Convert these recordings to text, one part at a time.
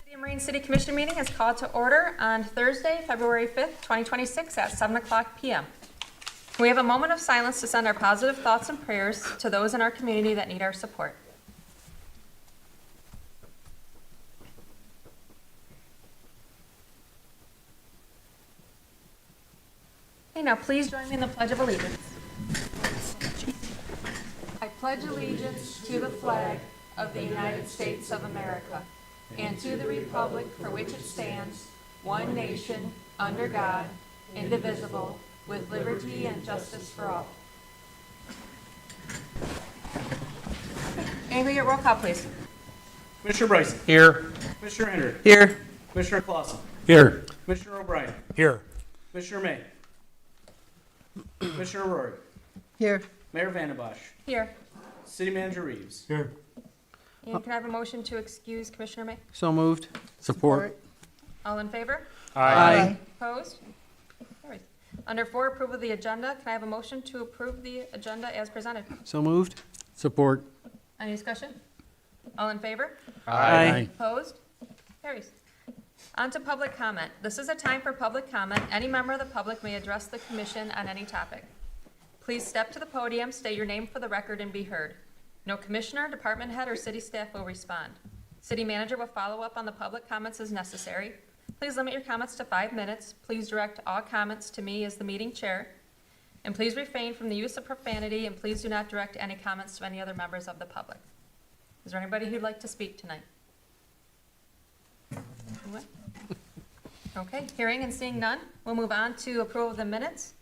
The Marine City Commission meeting is called to order on Thursday, February 5th, 2026 at 7:00 p.m. Can we have a moment of silence to send our positive thoughts and prayers to those in our community that need our support? Okay, now please join me in the Pledge of Allegiance. I pledge allegiance to the flag of the United States of America and to the republic for which it stands, one nation, under God, indivisible, with liberty and justice for all. Anybody get roll call, please? Commissioner Bryson. Here. Commissioner Hendrick. Here. Commissioner Clausen. Here. Commissioner O'Brien. Here. Commissioner May. Commissioner Rory. Here. Mayor Vandenbosch. Here. City Manager Reeves. Here. And can I have a motion to excuse Commissioner May? So moved. Support. All in favor? Aye. Opposed? Carries. Under 4, approval of the agenda, can I have a motion to approve the agenda as presented? So moved. Support. Any discussion? All in favor? Aye. Opposed? Carries. On to public comment. This is a time for public comment. Any member of the public may address the commission on any topic. Please step to the podium, state your name for the record, and be heard. No commissioner, department head, or city staff will respond. City manager will follow up on the public comments as necessary. Please limit your comments to 5 minutes. Please direct all comments to me as the meeting chair. And please refrain from the use of profanity, and please do not direct any comments to any other members of the public. Is there anybody who'd like to speak tonight? Anyone? Okay, hearing and seeing none, we'll move on to approval of the minutes.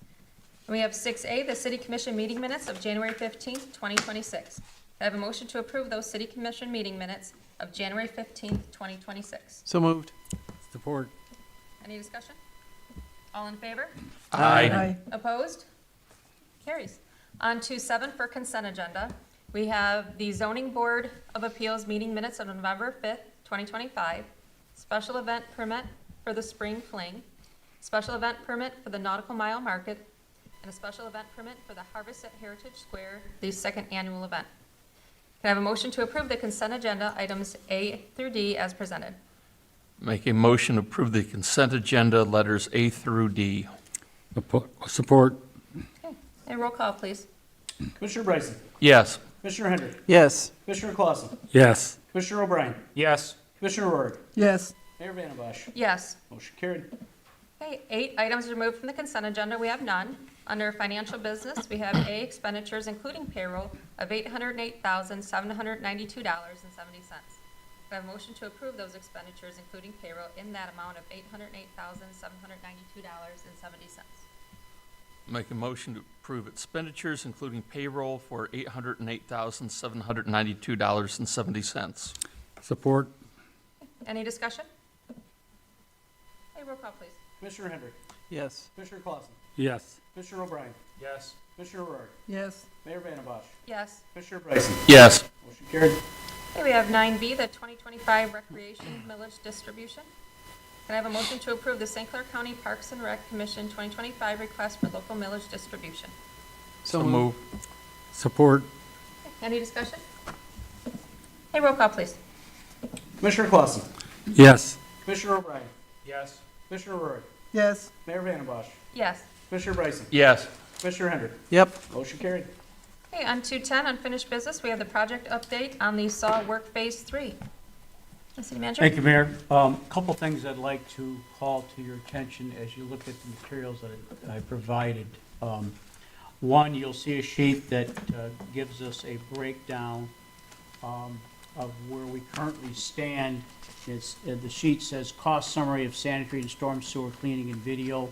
We have 6A, the City Commission meeting minutes of January 15th, 2026. I have a motion to approve those City Commission meeting minutes of January 15th, 2026. So moved. Support. Any discussion? All in favor? Aye. Opposed? Carries. On to 7 for consent agenda. We have the Zoning Board of Appeals meeting minutes of November 5th, 2025, special event permit for the Spring Fling, special event permit for the Nautical Mile Market, and a special event permit for the Harvest at Heritage Square, the second annual event. Can I have a motion to approve the consent agenda items A through D as presented? Make a motion to approve the consent agenda, letters A through D. Support. Okay, a roll call, please. Commissioner Bryson. Yes. Commissioner Hendrick. Yes. Commissioner Clausen. Yes. Commissioner O'Brien. Yes. Commissioner Rory. Yes. Mayor Vandenbosch. Yes. Motion carried. Okay, 8 items removed from the consent agenda. We have none. Under financial business, we have A, expenditures including payroll of $808,792.70. I have a motion to approve those expenditures including payroll in that amount of $808,792.70. Make a motion to approve expenditures, including payroll, for $808,792.70. Support. Any discussion? Okay, roll call, please. Commissioner Hendrick. Yes. Commissioner Clausen. Yes. Commissioner O'Brien. Yes. Commissioner Rory. Yes. Mayor Vandenbosch. Yes. Commissioner Bryson. Yes. Motion carried. Okay, we have 9B, the 2025 recreation millage distribution. Can I have a motion to approve the St. Clair County Parks and Rec Commission 2025 request for local millage distribution? So move. Support. Any discussion? Hey, roll call, please. Commissioner Clausen. Yes. Commissioner O'Brien. Yes. Commissioner Rory. Yes. Mayor Vandenbosch. Yes. Commissioner Bryson. Yes. Commissioner Hendrick. Yep. Motion carried. Okay, on to 10, unfinished business. We have the project update on the SAW Work Phase 3. City Manager? Thank you, Mayor. Couple things I'd like to call to your attention as you look at the materials that I provided. One, you'll see a sheet that gives us a breakdown of where we currently stand. The sheet says cost summary of sanitary and storm sewer cleaning and video,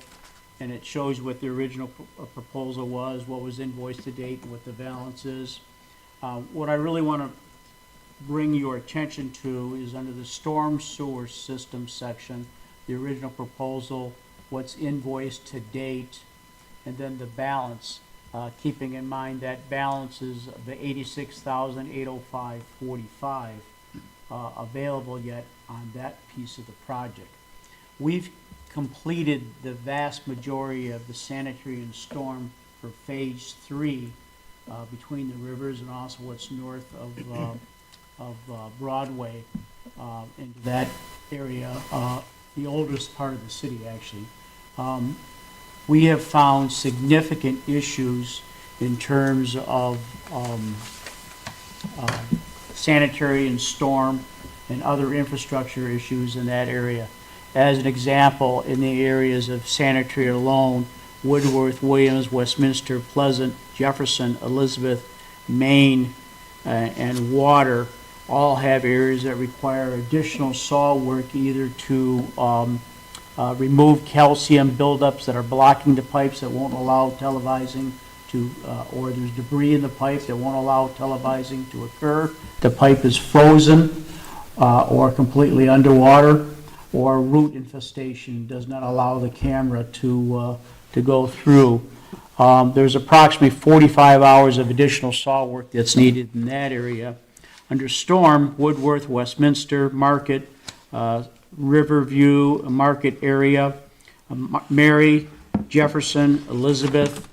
and it shows what the original proposal was, what was invoiced to date, and what the balance is. What I really want to bring your attention to is under the storm sewer system section, the original proposal, what's invoiced to date, and then the balance, keeping in mind that balance is the $86,805.45 available yet on that piece of the project. We've completed the vast majority of the sanitary and storm for phase 3 between the rivers and also what's north of of Broadway into that area, the oldest part of the city, actually. We have found significant issues in terms of sanitary and storm and other infrastructure issues in that area. As an example, in the areas of sanitary alone, Woodworth, Williams, Westminster, Pleasant, Jefferson, Elizabeth, Maine, and Water all have areas that require additional saw work, either to remove calcium buildups that are blocking the pipes that won't allow televising to, or there's debris in the pipe that won't allow televising to occur. The pipe is frozen or completely underwater, or root infestation does not allow the camera to go through. There's approximately 45 hours of additional saw work that's needed in that area. Under storm, Woodworth, Westminster, Market, Riverview, Market area, Mary, Jefferson, Elizabeth,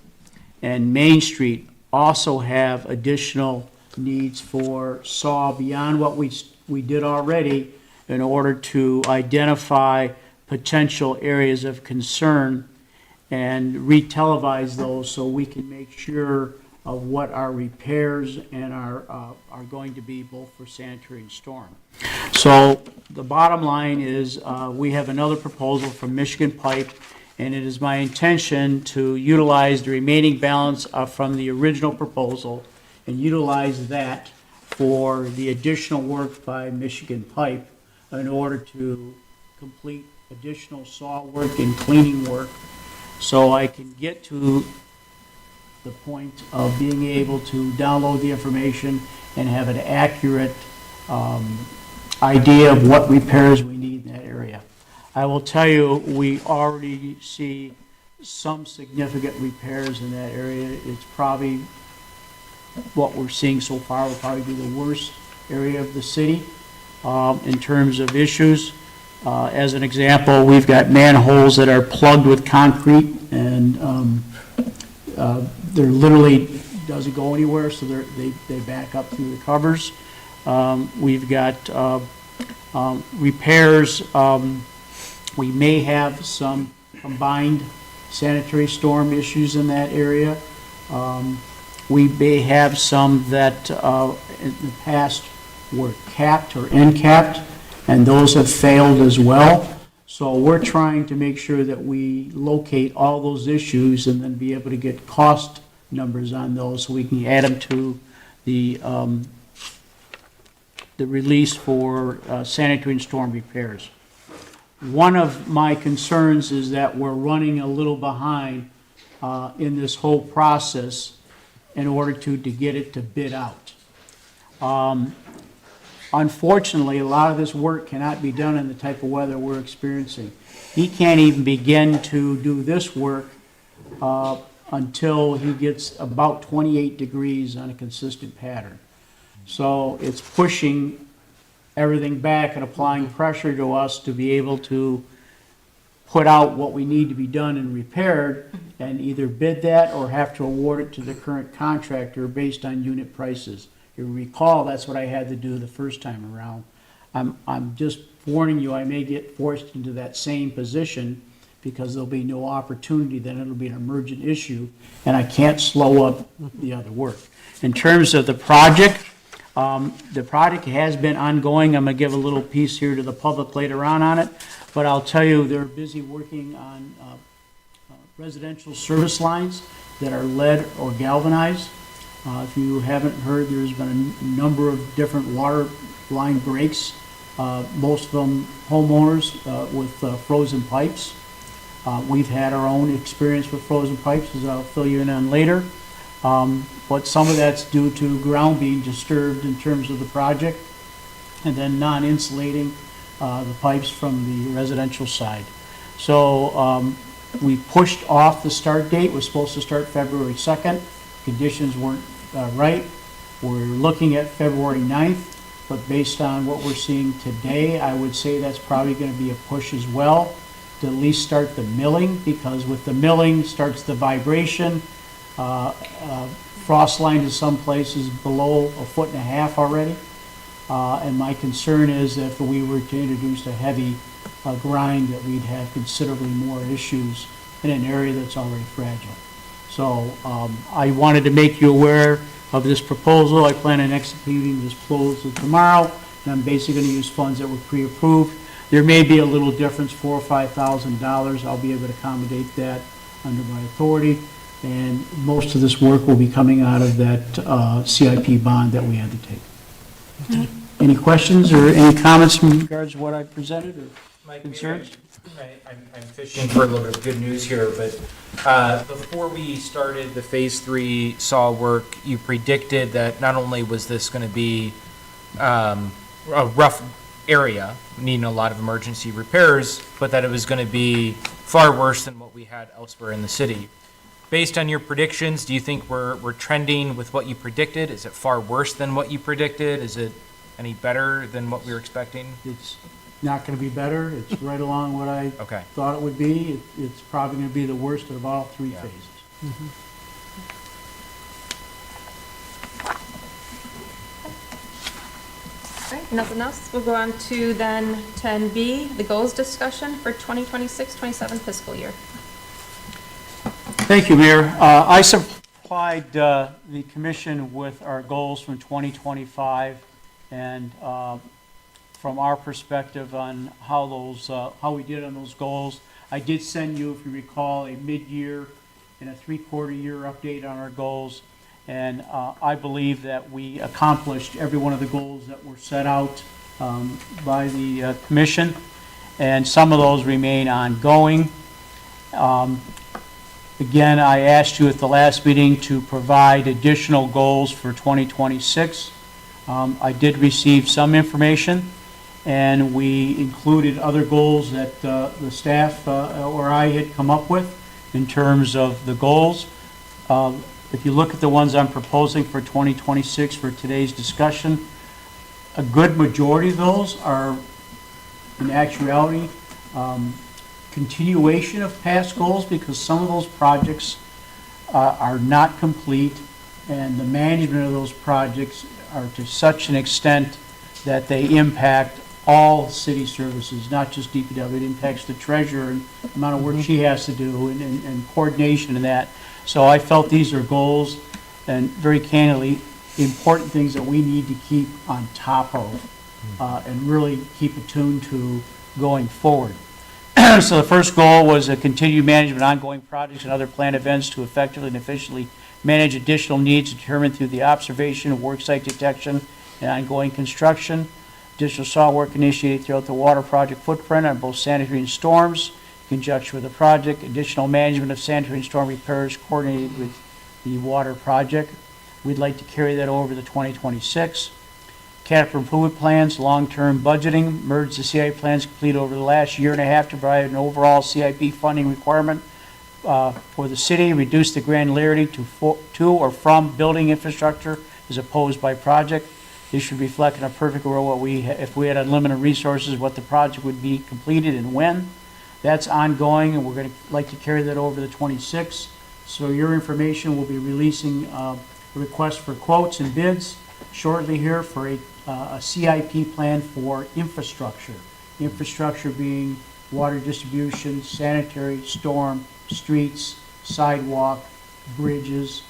and Main Street also have additional needs for saw beyond what we did already in order to identify potential areas of concern and re-televise those so we can make sure of what our repairs and are going to be both for sanitary and storm. So the bottom line is we have another proposal from Michigan Pipe, and it is my intention to utilize the remaining balance from the original proposal and utilize that for the additional work by Michigan Pipe in order to complete additional saw work and cleaning work, so I can get to the point of being able to download the information and have an accurate idea of what repairs we need in that area. I will tell you, we already see some significant repairs in that area. It's probably, what we're seeing so far will probably be the worst area of the city in terms of issues. As an example, we've got manholes that are plugged with concrete, and they're literally doesn't go anywhere, so they back up through the covers. We've got repairs. We may have some combined sanitary storm issues in that area. We may have some that in the past were capped or end-capped, and those have failed as well. So we're trying to make sure that we locate all those issues and then be able to get cost numbers on those so we can add them to the release for sanitary and storm repairs. One of my concerns is that we're running a little behind in this whole process in order to get it to bid out. Unfortunately, a lot of this work cannot be done in the type of weather we're experiencing. He can't even begin to do this work until he gets about 28 degrees on a consistent pattern. So it's pushing everything back and applying pressure to us to be able to put out what we need to be done and repaired, and either bid that or have to award it to the current contractor based on unit prices. You recall, that's what I had to do the first time around. I'm just warning you, I may get forced into that same position because there'll be no opportunity, then it'll be an emergent issue, and I can't slow up the other work. In terms of the project has been ongoing. I'm gonna give a little piece here to the public later on it, but I'll tell you, they're busy working on residential service lines that are lead or galvanized. If you haven't heard, there's been a number of different water line breaks, most of them homeowners with frozen pipes. We've had our own experience with frozen pipes, as I'll fill you in on later. But some of that's due to ground being disturbed in terms of the project, and then non-insulating the pipes from the residential side. So we pushed off the start date. It was supposed to start February 2nd. Conditions weren't right. We're looking at February 9th, but based on what we're seeing today, I would say that's probably going to be a push as well, to at least start the milling, because with the milling starts the vibration. Frost line in some places below 1.5 feet already. And my concern is that if we were to introduce a heavy grind, that we'd have considerably more issues in an area that's already fragile. So I wanted to make you aware of this proposal. I plan on executing this proposal tomorrow, and I'm basically going to use funds that were pre-approved. There may be a little difference, $4,000 or $5,000. I'll be able to accommodate that under my authority, and most of this work will be coming out of that CIP bond that we had to take. Any questions or any comments in regards to what I presented, or Mike, concerns? I'm fishing for a little bit of good news here, but before we started the Phase 3 SAW work, you predicted that not only was this going to be a rough area, needing a lot of emergency repairs, but that it was going to be far worse than what we had elsewhere in the city. Based on your predictions, do you think we're trending with what you predicted? Is it far worse than what you predicted? Is it any better than what we were expecting? It's not going to be better. It's right along what I Okay. thought it would be. It's probably going to be the worst of all three Yeah. phases. All right, nothing else? We'll go on to then 10B, the goals discussion for 2026-27 fiscal year. Thank you, Mayor. I supplied the commission with our goals from 2025, and from our perspective on how we did on those goals. I did send you, if you recall, a mid-year and a three-quarter year update on our goals, and I believe that we accomplished every one of the goals that were set out by the commission, and some of those remain ongoing. Again, I asked you at the last meeting to provide additional goals for 2026. I did receive some information, and we included other goals that the staff or I had come up with in terms of the goals. If you look at the ones I'm proposing for 2026 for today's discussion, a good majority of those are, in actuality, continuation of past goals, because some of those projects are not complete, and the management of those projects are to such an extent that they impact all city services, not just DPW. It impacts the treasurer and the amount of work she has to do, and coordination and that. So I felt these are goals, and very candidly, important things that we need to keep on top of and really keep attuned to going forward. So the first goal was a continued management of ongoing projects and other planned events to effectively and efficiently manage additional needs determined through the observation of worksite detection and ongoing construction. Additional SAW work initiated throughout the water project footprint on both sanitary and storms in conjunction with the project. Additional management of sanitary and storm repairs coordinated with the water project. We'd like to carry that over to 2026. Capital improvement plans, long-term budgeting, merge the CIP plans complete over the last year and a half to provide an overall CIP funding requirement for the city, reduce the granularity to or from building infrastructure as opposed by project. This should reflect in a perfect world what if we had unlimited resources, what the project would be completed and when. That's ongoing, and we're going to like to carry that over to 26. So your information will be releasing a request for quotes and bids shortly here for a CIP plan for infrastructure. Infrastructure being water distribution, sanitary, storm, streets, sidewalk, bridges,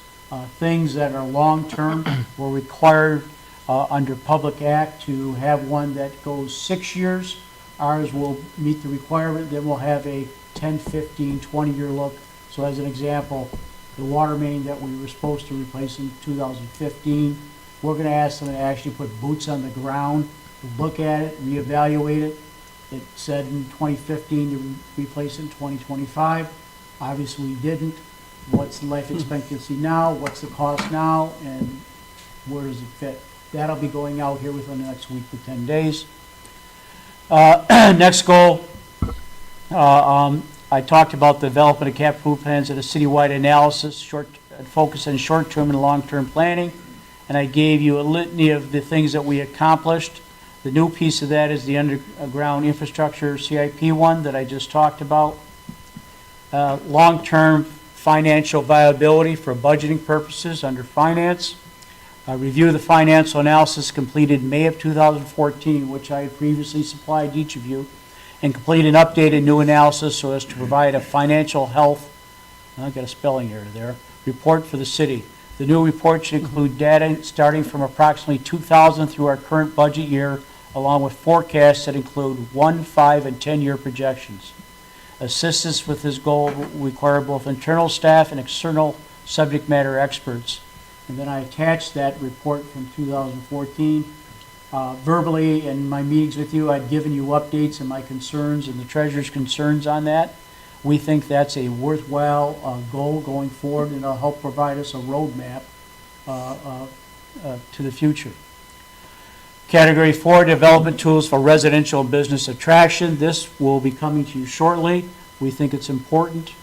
things that are long-term. We're required under Public Act to have one that goes 6 years. Ours will meet the requirement, then we'll have a 10, 15, 20-year look. So as an example, the water main that we were supposed to replace in 2015, we're going to ask them to actually put boots on the ground, look at it, reevaluate it. It said in 2015 to replace it in 2025. Obviously, we didn't. What's the life expectancy now? What's the cost now? And where does it fit? That'll be going out here within the next week to 10 days. Next goal, I talked about the development of capital plans and a citywide analysis, focus on short-term and long-term planning. And I gave you a litany of the things that we accomplished. The new piece of that is the underground infrastructure CIP one that I just talked about. Long-term financial viability for budgeting purposes under finance. Review the financial analysis completed May of 2014, which I had previously supplied each of you, and complete an updated new analysis so as to provide a financial health, I got a spelling error there, report for the city. The new report should include data starting from approximately 2000 through our current budget year, along with forecasts that include 1, 5, and 10-year projections. Assistance with this goal will require both internal staff and external subject matter experts. And then I attached that report from 2014. Verbally, in my meetings with you, I'd given you updates and my concerns and the treasurer's concerns on that. We think that's a worthwhile goal going forward, and it'll help provide us a roadmap to the future. Category 4, development tools for residential and business attraction. This will be coming to you shortly. We think it's important.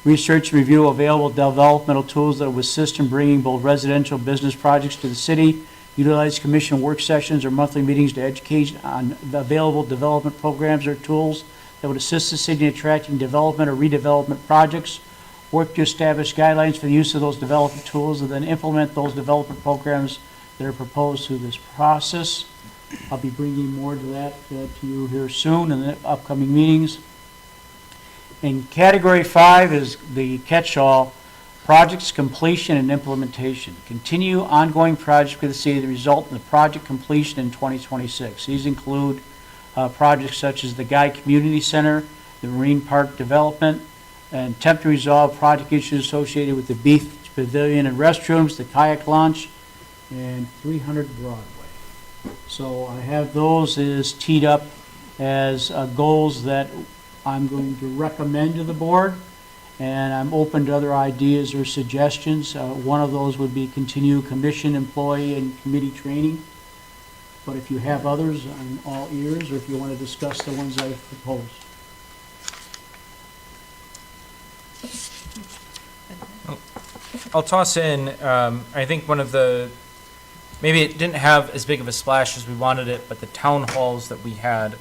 Research and review available developmental tools that will assist in bringing both residential and business projects to the city. Utilize commission work sessions or monthly meetings to educate on the available development programs or tools that would assist the city in attracting development or redevelopment projects. Work to establish guidelines for the use of those development tools and then implement those development programs that are proposed through this process. I'll be bringing more to that to you here soon in the upcoming meetings. And category 5 is the catch-all, projects completion and implementation. Continue ongoing projects with the city that result in the project completion in 2026. These include projects such as the Guy Community Center, the Marine Park development, and attempt to resolve project issues associated with the Beach Pavilion and restrooms, the kayak launch, and 300 Broadway. So I have those as teed up as goals that I'm going to recommend to the board, and I'm open to other ideas or suggestions. One of those would be continue commission, employee, and committee training. But if you have others, I'm all ears, or if you want to discuss the ones I've proposed. I'll toss in, I think one of the, maybe it didn't have as big of a splash as we wanted it, but the town halls that we had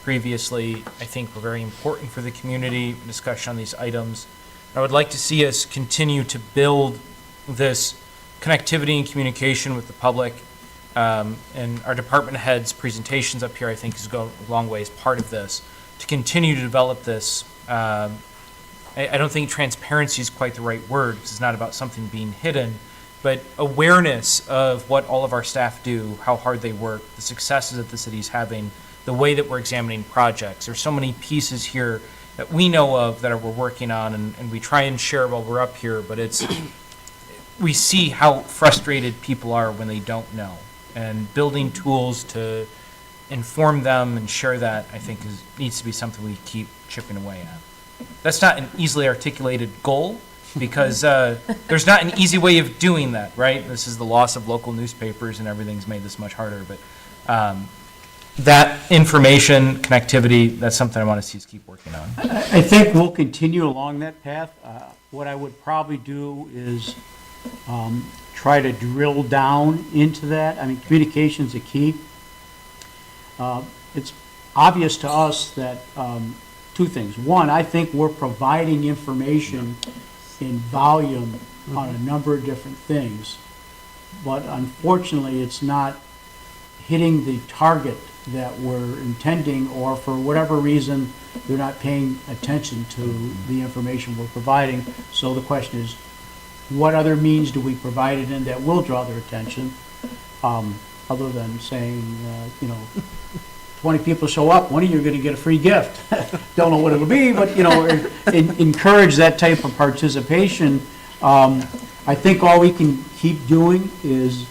previously, I think were very important for the community, discussion on these items. I would like to see us continue to build this connectivity and communication with the public. And our department heads' presentations up here, I think, is go a long way as part of this. To continue to develop this, I don't think transparency is quite the right word, because it's not about something being hidden, but awareness of what all of our staff do, how hard they work, the successes that the city's having, the way that we're examining projects. There's so many pieces here that we know of that we're working on, and we try and share while we're up here, but it's, we see how frustrated people are when they don't know. And building tools to inform them and share that, I think, needs to be something we keep chipping away at. That's not an easily articulated goal, because there's not an easy way of doing that, right? This is the loss of local newspapers, and everything's made this much harder. But that information, connectivity, that's something I want to see us keep working on. I think we'll continue along that path. What I would probably do is try to drill down into that. I mean, communication's a key. It's obvious to us that two things. One, I think we're providing information in volume on a number of different things, but unfortunately, it's not hitting the target that we're intending, or for whatever reason, they're not paying attention to the information we're providing. So the question is, what other means do we provide it in that will draw their attention, other than saying, 20 people show up, one of you are going to get a free gift. Don't know what it'll be, but, encourage that type of participation. I think all we can keep doing is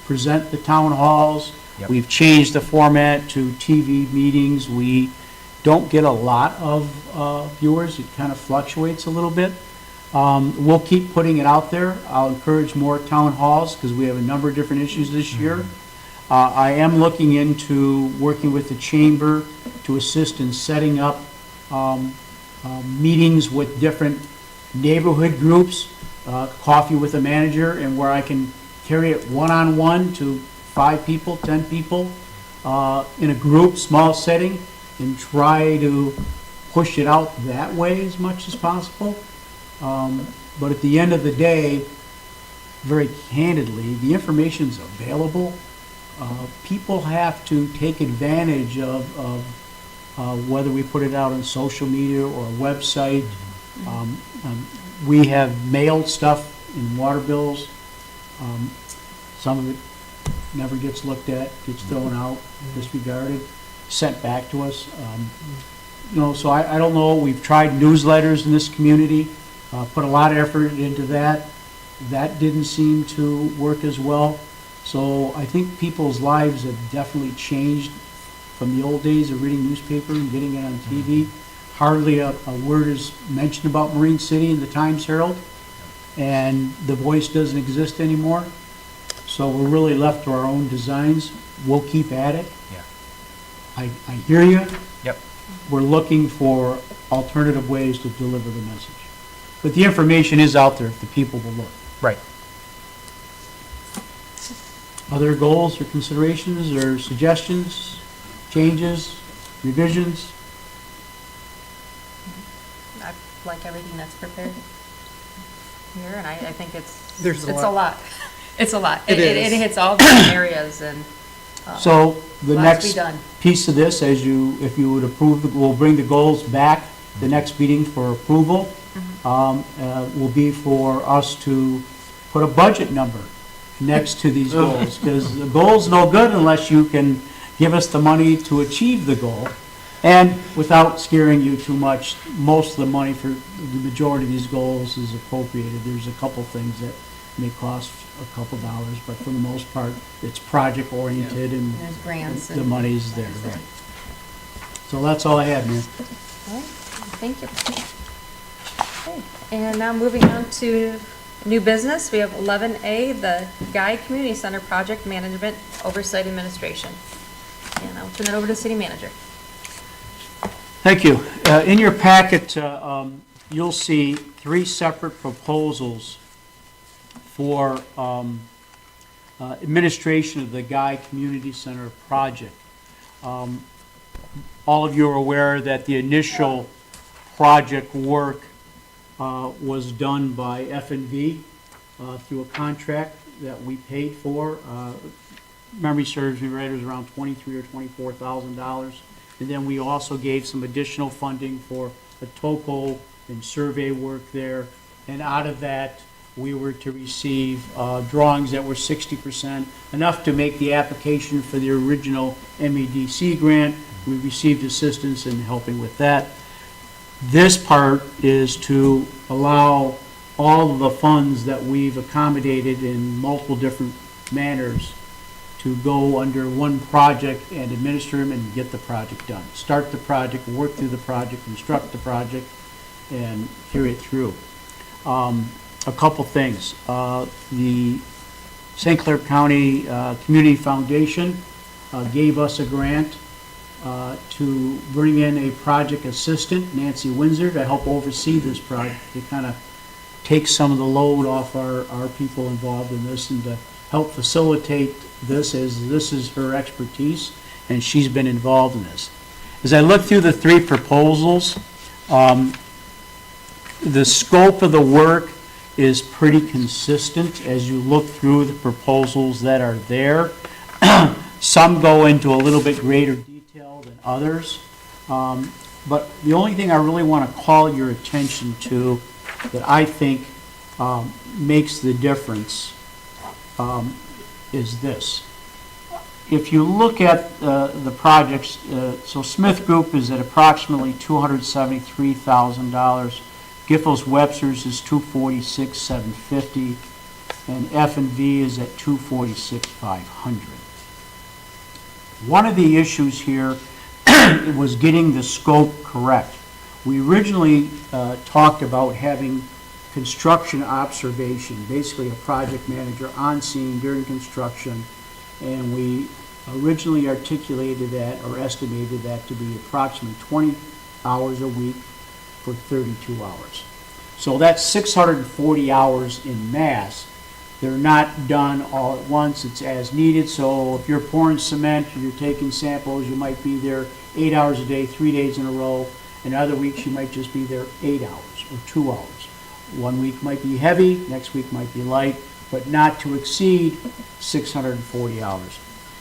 present the town halls. Yep. We've changed the format to TV meetings. We don't get a lot of viewers. It kind of fluctuates a little bit. We'll keep putting it out there. I'll encourage more town halls because we have a number of different issues this year. I am looking into working with the chamber to assist in setting up meetings with different neighborhood groups, coffee with a manager, and where I can carry it one-on-one to 5 people, 10 people in a group, small setting, and try to push it out that way as much as possible. But at the end of the day, very candidly, the information's available. People have to take advantage of whether we put it out on social media or a website. We have mailed stuff in water bills. Some of it never gets looked at, gets thrown out, disregarded, sent back to us. So I don't know, we've tried newsletters in this community, put a lot of effort into that. That didn't seem to work as well. So I think people's lives have definitely changed from the old days of reading newspaper and getting it on TV. Hardly a word is mentioned about Marine City in the Times Herald, and the voice doesn't exist anymore. So we're really left to our own designs. We'll keep at it. Yeah. I hear you. Yep. We're looking for alternative ways to deliver the message. But the information is out there if the people will look. Right. Other goals or considerations or suggestions, changes, revisions? I like everything that's prepared here, and I think There's a it's lot. a lot. It's a lot. It It is. hits all different areas, and So the lots to be next done. piece of this, if you would approve, we'll bring the goals back the next meeting for approval. Will be for us to put a budget number next to these goals, because the goal's no good unless you can give us the money to achieve the goal. And without scaring you too much, most of the money for the majority of these goals is appropriated. There's a couple things that may cost a couple dollars, but for the most part, it's project-oriented and There's grants the and. money's there, right? So that's all I have, man. All right, thank you. Okay, and now moving on to new business, we have 11A, the Guy Community Center Project Management Oversight Administration. And I'll turn it over to City Manager. Thank you. In your packet, you'll see 3 separate proposals for administration of the Guy Community Center project. All of you are aware that the initial project work was done by F&V through a contract that we paid for. Memory serves me right, it was around $23,000 or $24,000. And then we also gave some additional funding for a topo and survey work there. And out of that, we were to receive drawings that were 60%, enough to make the application for the original MEDC grant. We received assistance in helping with that. This part is to allow all of the funds that we've accommodated in multiple different manners to go under one project and administer them and get the project done. Start the project, work through the project, construct the project, and carry it through. A couple things. The St. Clair County Community Foundation gave us a grant to bring in a project assistant, Nancy Windsor, to help oversee this project, to kind of take some of the load off our people involved in this and to help facilitate this, as this is her expertise, and she's been involved in this. As I look through the 3 proposals, the scope of the work is pretty consistent as you look through the proposals that are there. Some go into a little bit greater detail than others. But the only thing I really want to call your attention to that I think makes the difference is this. If you look at the projects, so Smith Group is at approximately $273,000. Giffords Webster's is $246,750, and F&V is at $246,500. One of the issues here was getting the scope correct. We originally talked about having construction observation, basically a project manager on scene during construction, and we originally articulated that or estimated that to be approximately 20 hours a week for 32 hours. So that's 640 hours in mass. They're not done all at once, it's as needed. So if you're pouring cement, or you're taking samples, you might be there 8 hours a day, 3 days in a row, and other weeks you might just be there 8 hours or 2 hours. One week might be heavy, next week might be light, but not to exceed 640 hours.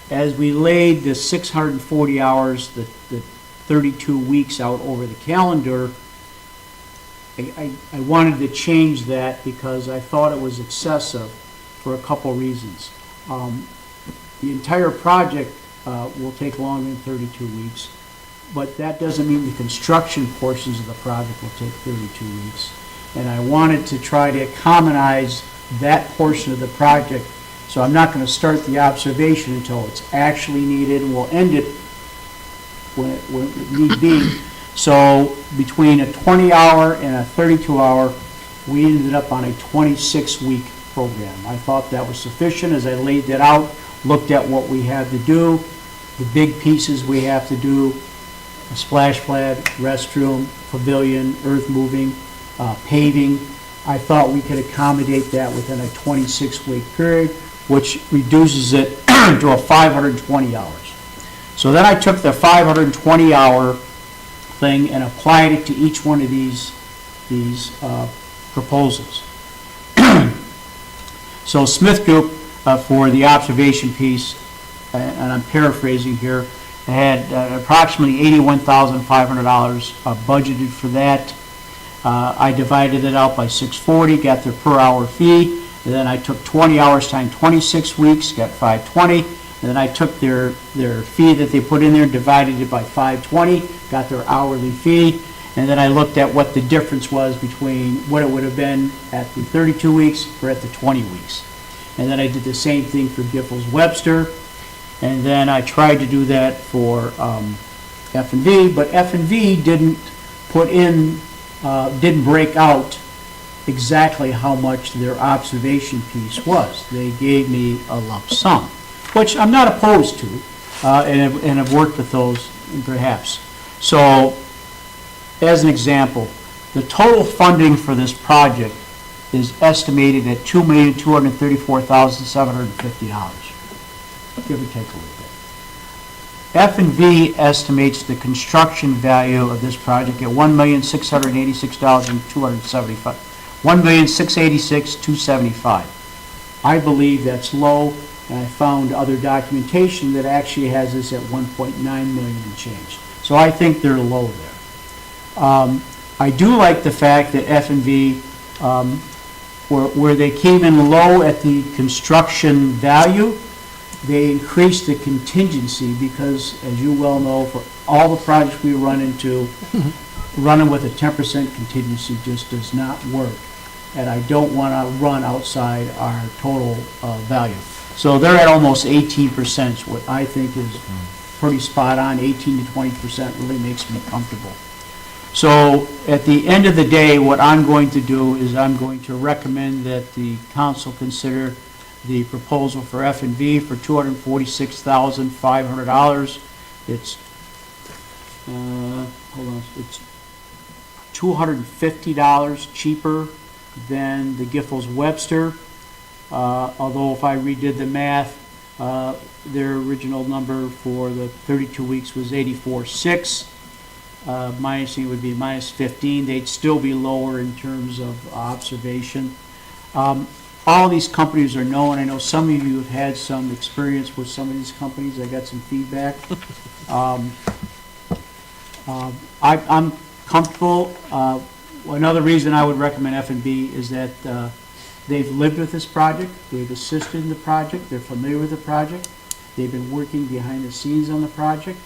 As we laid the 640 hours, the 32 weeks out over the calendar, I wanted to change that because I thought it was excessive for a couple reasons. The entire project will take longer than 32 weeks, but that doesn't mean the construction portions of the project will take 32 weeks. And I wanted to try to commonize that portion of the project, so I'm not going to start the observation until it's actually needed, and we'll end it when it need be. So between a 20-hour and a 32-hour, we ended up on a 26-week program. I thought that was sufficient as I laid that out, looked at what we had to do, the big pieces we have to do, a splash pad, restroom, pavilion, earth moving, paving. I thought we could accommodate that within a 26-week period, which reduces it to a 520 hours. So then I took the 520-hour thing and applied it to each one of these proposals. So Smith Group, for the observation piece, and I'm paraphrasing here, had approximately $81,500 budgeted for that. I divided it out by 640, got their per hour fee, and then I took 20 hours times 26 weeks, got 520, and then I took their fee that they put in there, divided it by 520, got their hourly fee, and then I looked at what the difference was between what it would have been at the 32 weeks or at the 20 weeks. And then I did the same thing for Giffords-Webster, and then I tried to do that for F&V, but F&V didn't break out exactly how much their observation piece was. They gave me a lump sum, which I'm not opposed to, and have worked with those perhaps. So, as an example, the total funding for this project is estimated at $2,234,750, give or take a little bit. F&V estimates the construction value of this project at $1,686,275, $1,686,275. I believe that's low, and I found other documentation that actually has this at 1.9 million and change. So I think they're low there. I do like the fact that F&V, where they came in low at the construction value, they increased the contingency because, as you well know, for all the projects we run into, running with a 10% contingency just does not work. And I don't want to run outside our total value. So they're at almost 18%, what I think is pretty spot on. 18 to 20% really makes me comfortable. So at the end of the day, what I'm going to do is I'm going to recommend that the council consider the proposal for F&V for $246,500. It's, it's $250 cheaper than the Giffords-Webster. Although if I redid the math, their original number for the 32 weeks was $84,600. Minusing would be minus 15. They'd still be lower in terms of observation. All these companies are known. I know some of you have had some experience with some of these companies. I got some feedback. I'm comfortable. Another reason I would recommend F&B is that they've lived with this project. They've assisted in the project. They're familiar with the project. They've been working behind the scenes on the project.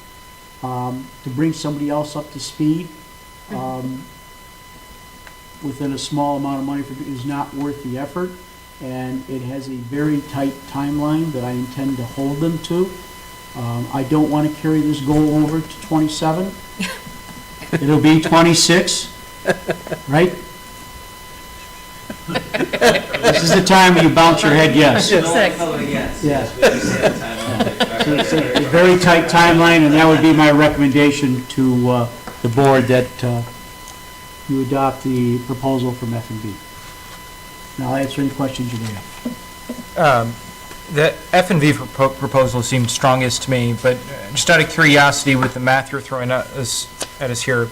To bring somebody else up to speed within a small amount of money is not worth the effort, and it has a very tight timeline that I intend to hold them to. I don't want to carry this goal over to 27. It'll be 26, right? This is the time when you bounce your head yes. Yeah. So it's a very tight timeline, and that would be my recommendation to the board that you adopt the proposal from F&B. Now I'll answer any questions you may have. The F&V proposal seemed strongest to me, but just out of curiosity with the math you're throwing at us here,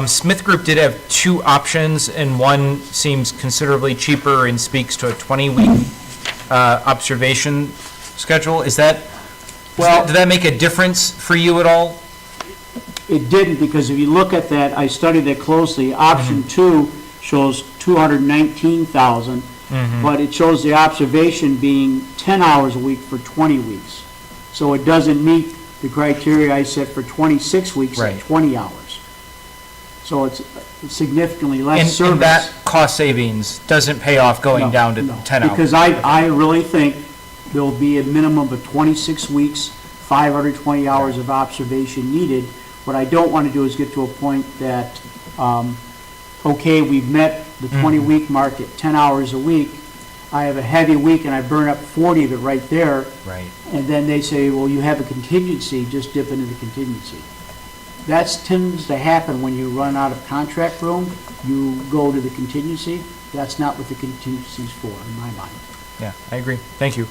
Smith Group did have two options, and one seems considerably cheaper and speaks to a 20-week observation schedule. Is that, Well- did that make a difference for you at all? It didn't, because if you look at that, I studied it closely. Option 2 shows 219,000, but it shows the observation being 10 hours a week for 20 weeks. So it doesn't meet the criteria I set for 26 weeks at Right. 20 hours. So it's significantly less And service. that cost savings doesn't pay off going No, down to no, 10 hours? Because I really think there'll be a minimum of 26 weeks, 520 hours of observation needed. What I don't want to do is get to a point that, okay, we've met the 20-week mark at 10 hours a week. I have a heavy week and I burn up 40 of it right there. Right. And then they say, well, you have a contingency, just dip into the contingency. That tends to happen when you run out of contract room, you go to the contingency. That's not what the contingency's for, in my mind. Yeah, I agree. Thank you.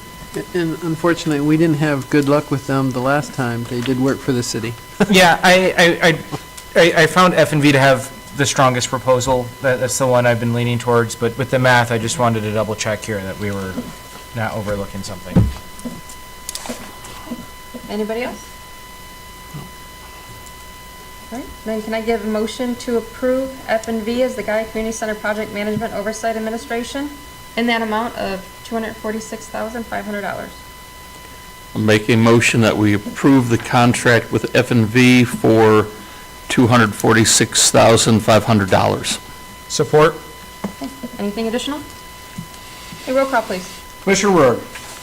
And unfortunately, we didn't have good luck with them the last time. They did work for the city. Yeah, I found F&V to have the strongest proposal. That's the one I've been leaning towards, but with the math, I just wanted to double check here that we were not overlooking something. Anybody else? All right, then can I give a motion to approve F&V as the Gaia Community Center Project Management Oversight Administration in that amount of $246,500? I'll make a motion that we approve the contract with F&V for $246,500. Support? Anything additional? Okay, roll call, please. Commissioner Rohr,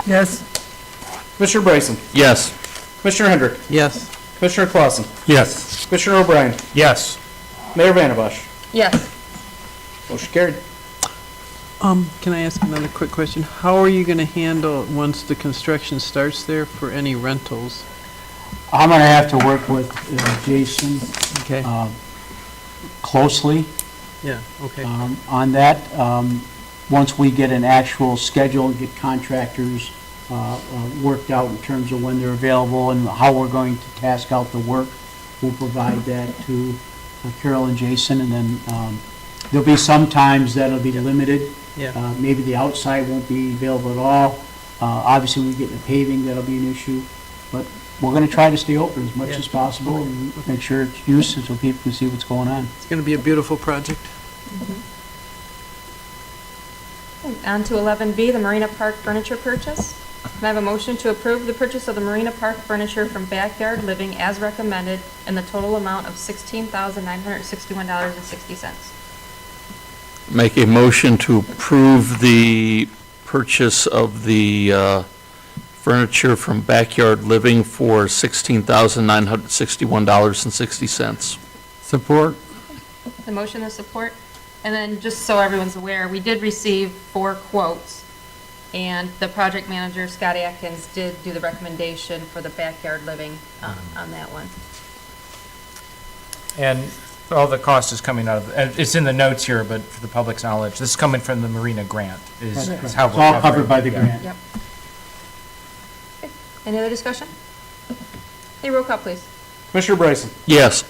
Yes. Commissioner Bryson, Yes. Commissioner Hendrick, Yes. Commissioner Clausen, Yes. Commissioner O'Brien, Yes. Mayor Vandenbosch. Yes. Motion carried. Can I ask another quick question? How are you gonna handle, once the construction starts there, for any rentals? I'm gonna have to work with Jason Okay, closely yeah, okay. on that. Once we get an actual schedule and get contractors worked out in terms of when they're available and how we're going to task out the work, we'll provide that to Carol and Jason, and then there'll be some times that'll be limited. Yeah. Maybe the outside won't be available at all. Obviously, when we get the paving, that'll be an issue. But we're gonna try to stay open as much Yeah. as possible and make sure it's used so people can see what's going on. It's gonna be a beautiful project. On to 11B, the Marina Park furniture purchase. Can I have a motion to approve the purchase of the Marina Park furniture from Backyard Living as recommended in the total amount of $16,961.60? Make a motion to approve the purchase of the furniture from Backyard Living for $16,961.60. Support. The motion is support. And then, just so everyone's aware, we did receive 4 quotes, and the project manager, Scott Atkins, did do the recommendation for the Backyard Living on that one. And all the cost is coming out of, it's in the notes here, but for the public's knowledge, this is coming from the Marina grant, is how It's we're all covered by the yeah. grant. Yep. Okay. Any other discussion? Hey, roll call, please. Commissioner Bryson, Yes.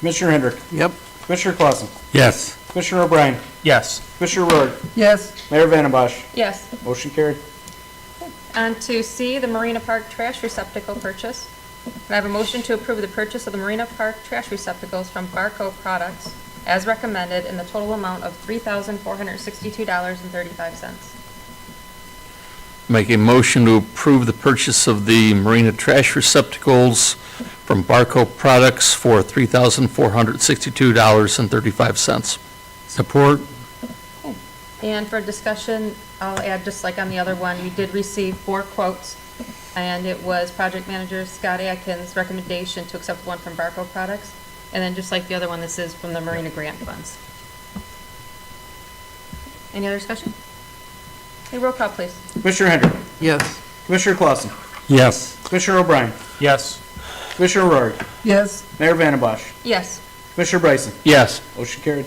Commissioner Hendrick, Yep. Commissioner Clausen, Yes. Commissioner O'Brien, Yes. Commissioner Rohr, Yes. Mayor Vandenbosch. Yes. Motion carried. On to C, the Marina Park trash receptacle purchase. Can I have a motion to approve the purchase of the Marina Park trash receptacles from Barco Products as recommended in the total amount of $3,462.35? Make a motion to approve the purchase of the Marina trash receptacles from Barco Products for $3,462.35. Support. And for discussion, I'll add, just like on the other one, we did receive 4 quotes, and it was project manager Scott Atkins' recommendation to accept one from Barco Products. And then, just like the other one, this is from the Marina Grant Funds. Any other discussion? Hey, roll call, please. Commissioner Hendrick, Yes. Commissioner Clausen, Yes. Commissioner O'Brien, Yes. Commissioner Rohr, Yes. Mayor Vandenbosch. Yes. Commissioner Bryson. Yes. Motion carried.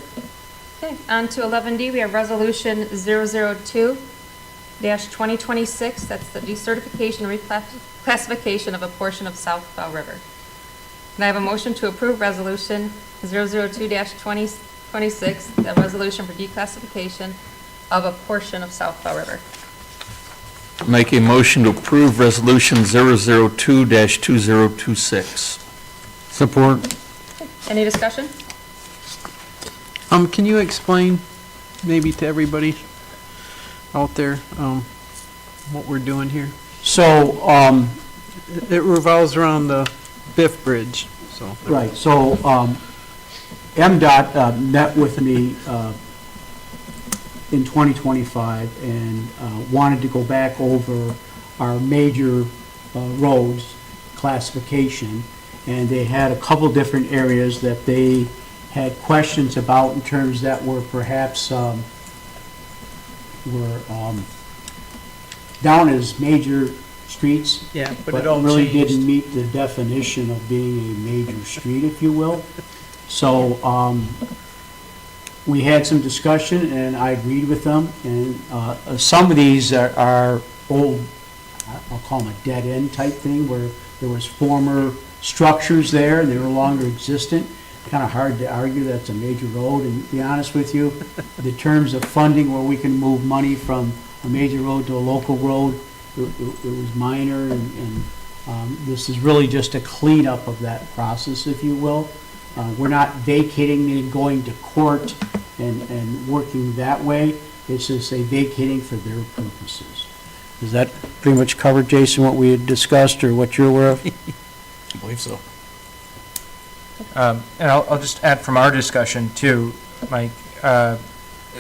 Okay, on to 11D, we have Resolution 002-2026, that's the decertification and reclassification of a portion of South Bow River. Can I have a motion to approve Resolution 002-2026, the resolution for declassification of a portion of South Bow River? Make a motion to approve Resolution 002-2026. Support. Any discussion? Can you explain, maybe to everybody out there, what we're doing here? So, It revolves around the Biff Bridge, so. right, so MDOT met with me in 2025 and wanted to go back over our major roads classification, and they had a couple different areas that they had questions about in terms that were perhaps down as major streets, Yeah, but really didn't meet the definition of being a major street, if you will. So we had some discussion, and I agreed with them, and some of these are old, I'll call them a dead-end type thing, where there was former structures there, and they're no longer existent. Kind of hard to argue that's a major road, and to be honest with you, the terms of funding where we can move money from a major road to a local road, it was minor, and this is really just a cleanup of that process, if you will. We're not vacating and going to court and working that way. It's just a vacating for their purposes. Does that pretty much cover, Jason, what we had discussed or what you're aware of? I believe so. And I'll just add from our discussion too, Mike,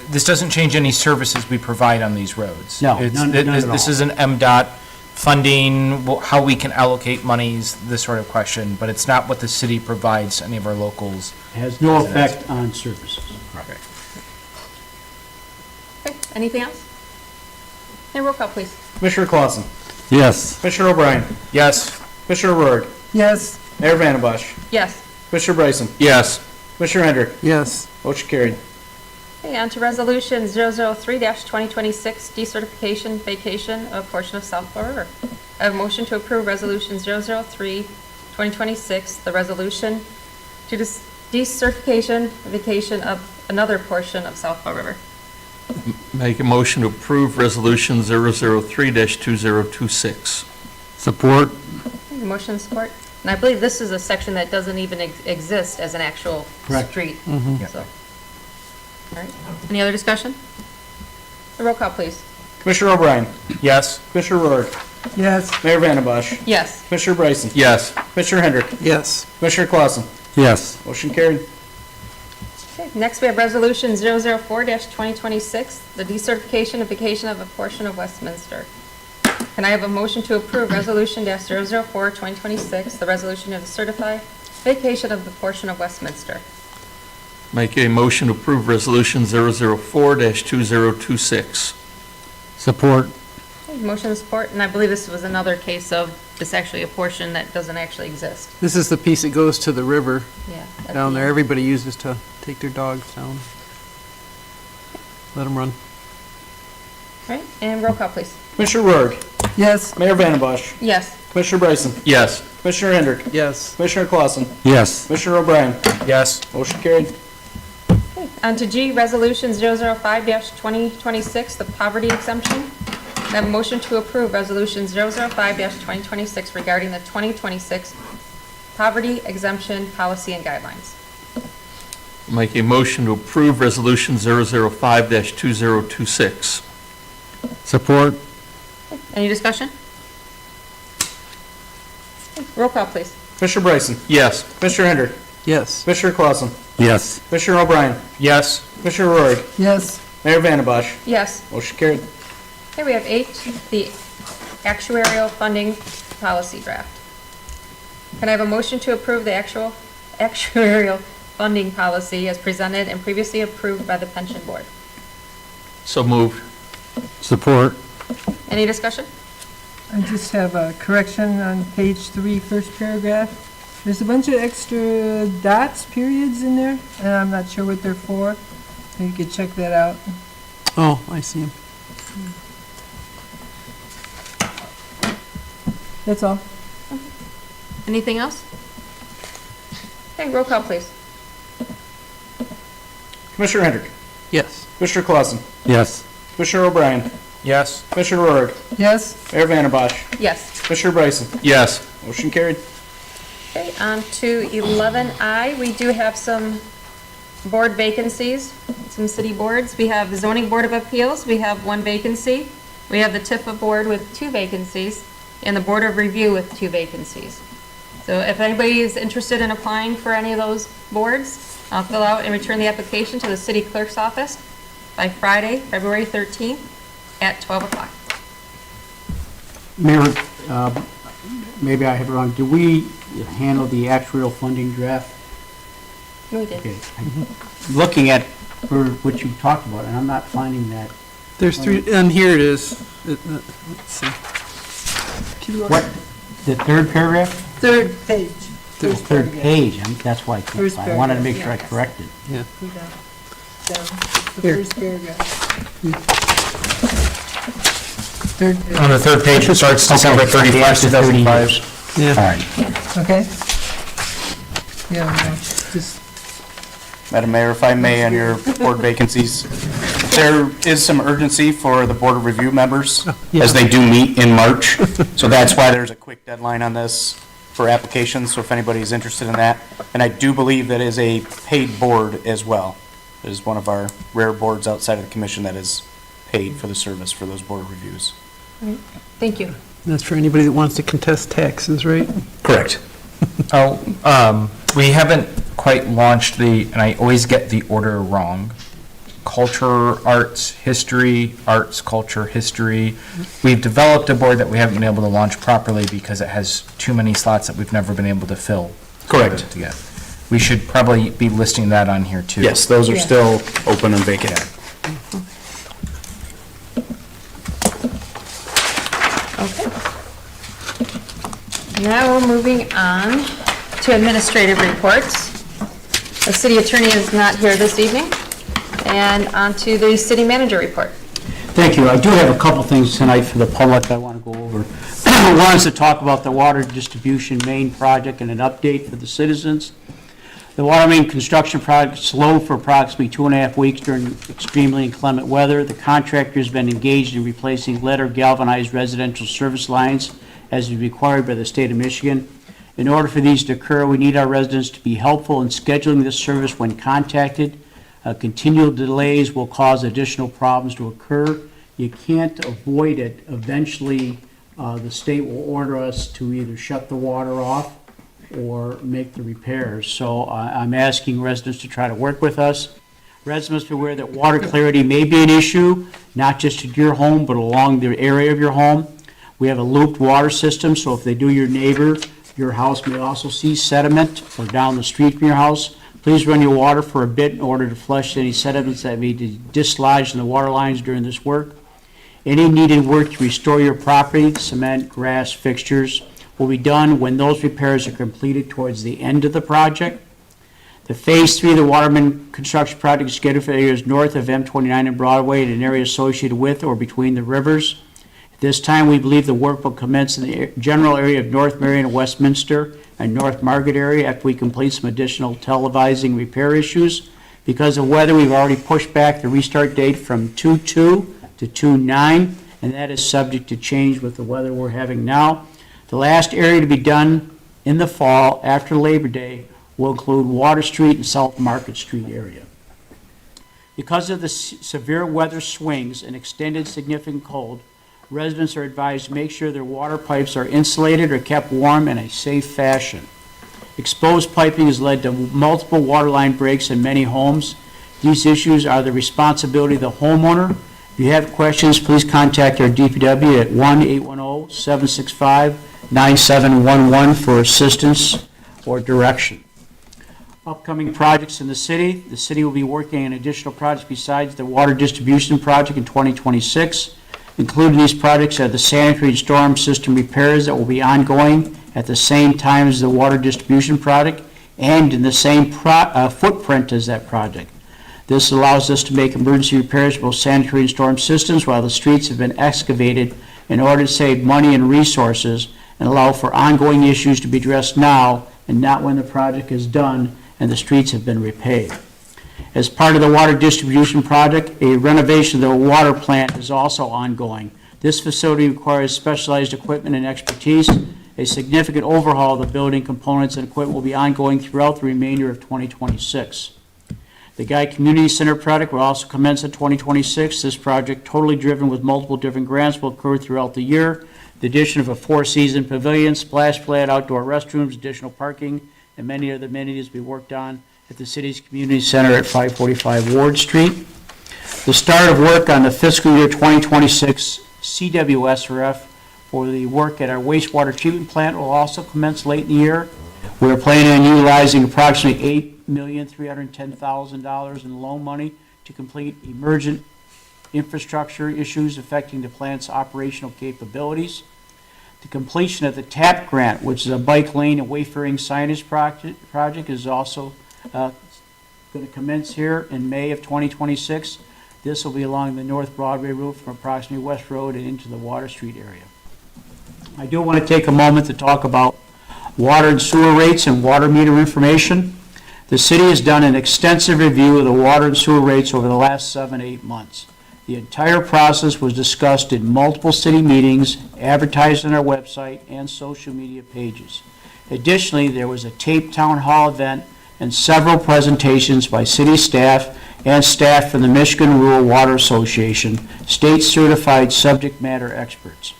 this doesn't change any services we provide on these roads. No, It's- none at all. This is an MDOT funding, how we can allocate monies, this sort of question, but it's not what the city provides to any of our locals. It has no effect on services. Okay, anything else? And roll call, please. Commissioner Clausen. Yes. Commissioner O'Brien. Yes. Commissioner Rourke. Yes. Mayor Vandembosch. Yes. Commissioner Bryson. Yes. Commissioner Hendrick. Yes. Motion carried. Okay, on to Resolution 003-2026, decertification, vacation of a portion of South Fall River. I have a motion to approve Resolution 003-2026, the resolution to decertification, vacation of another portion of South Fall River. Make a motion to approve Resolution 003-2026. Support. Okay, motion and support. And I believe this is a section that doesn't even exist as an actual Correct. street. Yeah. So, all right. Any other discussion? The roll call, please. Commissioner O'Brien. Yes. Commissioner Rourke. Yes. Mayor Vandembosch. Yes. Commissioner Bryson. Yes. Commissioner Hendrick. Yes. Commissioner Clausen. Yes. Motion carried. Okay, next we have Resolution 004-2026, the decertification and vacation of a portion of Westminster. Can I have a motion to approve Resolution 004-2026, the resolution to certify vacation of the portion of Westminster? Make a motion to approve Resolution 004-2026. Support. Okay, motion and support, and I believe this was another case of, it's actually a portion that doesn't actually exist. This is the piece that goes to the river Yeah. at down the there. end. Everybody uses to take their dogs down. Let them run. Right, and roll call, please. Commissioner Rourke. Yes. Mayor Vandembosch. Yes. Commissioner Bryson. Yes. Commissioner Hendrick. Yes. Commissioner Clausen. Yes. Commissioner O'Brien. Yes. Motion carried. Okay, on to G, Resolution 005-2026, the poverty exemption. I have a motion to approve Resolution 005-2026 regarding the 2026 poverty exemption policy and guidelines. Make a motion to approve Resolution 005-2026. Support. Any discussion? Okay, roll call, please. Commissioner Bryson. Yes. Commissioner Hendrick. Yes. Commissioner Clausen. Yes. Commissioner O'Brien. Yes. Commissioner Rourke. Yes. Mayor Vandembosch. Yes. Motion carried. Okay, we have 8, the actuarial funding policy draft. Can I have a motion to approve the actuarial funding policy as presented and previously approved by the pension board? So moved. Support. Any discussion? I just have a correction on page 3, first paragraph. There's a bunch of extra dots, periods in there, and I'm not sure what they're for. You could check that out. Oh, I see him. That's all. Anything else? Okay, roll call, please. Commissioner Hendrick. Yes. Commissioner Clausen. Yes. Commissioner O'Brien. Yes. Commissioner Rourke. Yes? Mayor Vandembosch. Yes. Commissioner Bryson. Yes. Motion carried. Okay, on to 11I. We do have some board vacancies, some city boards. We have the Zoning Board of Appeals, we have 1 vacancy. We have the TIFA Board with 2 vacancies, and the Board of Review with 2 vacancies. So if anybody is interested in applying for any of those boards, I'll fill out and return the application to the city clerk's office by Friday, February 13th at 12 o'clock. Mayor, maybe I have it wrong. Do we handle the actuarial funding draft? We did. Okay. Looking at for what you talked about, and I'm not finding that. There's 3, and here it is. Let's see. What, the third paragraph? Third page. The First third paragraph. page, that's why I can't First find. I wanted to make paragraph, sure I corrected. Yeah. Go down. Down. The Here. first paragraph. Third page. On the third page, it starts December Okay, 31st, 2005. Yeah. All right. Okay? Yeah, no, just, Madam Mayor, if I may, on your board vacancies, there is some urgency for the Board of Review members, as they do meet in March. So that's why there's a quick deadline on this for applications, so if anybody's interested in that. And I do believe that is a paid board as well. It is one of our rare boards outside of the commission that is paid for the service for those board reviews. Thank you. That's for anybody that wants to contest taxes, right? Correct. Oh, we haven't quite launched and I always get the order wrong. Culture, arts, history, arts, culture, history. We've developed a board that we haven't been able to launch properly because it has too many slots that we've never been able to fill. Correct. To get. We should probably be listing that on here too. Yes, those are Yeah. still open and vacant. Okay. Now we're moving on to administrative reports. The city attorney is not here this evening. And on to the city manager report. Thank you. I do have a couple things tonight for the public I want to go over. One is to talk about the water distribution main project and an update for the citizens. The water main construction project slowed for approximately 2.5 weeks during extremely inclement weather. The contractor has been engaged in replacing lead or galvanized residential service lines as is required by the state of Michigan. In order for these to occur, we need our residents to be helpful in scheduling this service when contacted. Continual delays will cause additional problems to occur. You can't avoid it. Eventually, the state will order us to either shut the water off or make the repairs. So I'm asking residents to try to work with us. Residents must be aware that water clarity may be an issue, not just at your home, but along the area of your home. We have a looped water system, so if they do your neighbor, your house may also see sediment, or down the street from your house. Please run your water for a bit in order to flush any sediments that may be dislodged in the water lines during this work. Any needed work to restore your property, cement, grass, fixtures, will be done when those repairs are completed towards the end of the project. The Phase 3 of the Waterman construction project is scheduled for areas north of M29 and Broadway and an area associated with or between the rivers. At this time, we believe the work will commence in the general area of North Marion and Westminster and North Market area after we complete some additional televising repair issues. Because of weather, we've already pushed back the restart date from 2/2 to 2/9, and that is subject to change with the weather we're having now. The last area to be done in the fall after Labor Day will include Water Street and South Market Street area. Because of the severe weather swings and extended significant cold, residents are advised to make sure their water pipes are insulated or kept warm in a safe fashion. Exposed piping has led to multiple water line breaks in many homes. These issues are the responsibility of the homeowner. If you have questions, please contact our DPW at 1-810-765-9711 for assistance or direction. Upcoming projects in the city will be working on additional projects besides the water distribution project in 2026. Included in these projects are the sanitary and storm system repairs that will be ongoing at the same time as the water distribution project and in the same footprint as that project. This allows us to make emergency repairs to both sanitary and storm systems while the streets have been excavated in order to save money and resources and allow for ongoing issues to be addressed now and not when the project is done and the streets have been repaved. As part of the water distribution project, a renovation of the water plant is also ongoing. This facility requires specialized equipment and expertise. A significant overhaul of the building components and equipment will be ongoing throughout the remainder of 2026. The Guy Community Center project will also commence in 2026. This project, totally driven with multiple different grants, will occur throughout the year. The addition of a four-season pavilion, splash pad, outdoor restrooms, additional parking, and many other amenities will be worked on at the city's community center at 545 Ward Street. The start of work on the fiscal year 2026 CWSRF for the work at our wastewater treatment plant will also commence late in the year. We are planning on utilizing approximately $8,310,000 in loan money to complete emergent infrastructure issues affecting the plant's operational capabilities. The completion of the TAP grant, which is a bike lane and wayfaring signage project, is also going to commence here in May of 2026. This will be along the North Broadway route from approximately West Road and into the Water Street area. I do want to take a moment to talk about water and sewer rates and water meter information. The city has done an extensive review of the water and sewer rates over the last 7-8 months. The entire process was discussed in multiple city meetings, advertised on our website and social media pages. Additionally, there was a taped town hall event and several presentations by city staff and staff from the Michigan Rural Water Association, state-certified subject matter experts.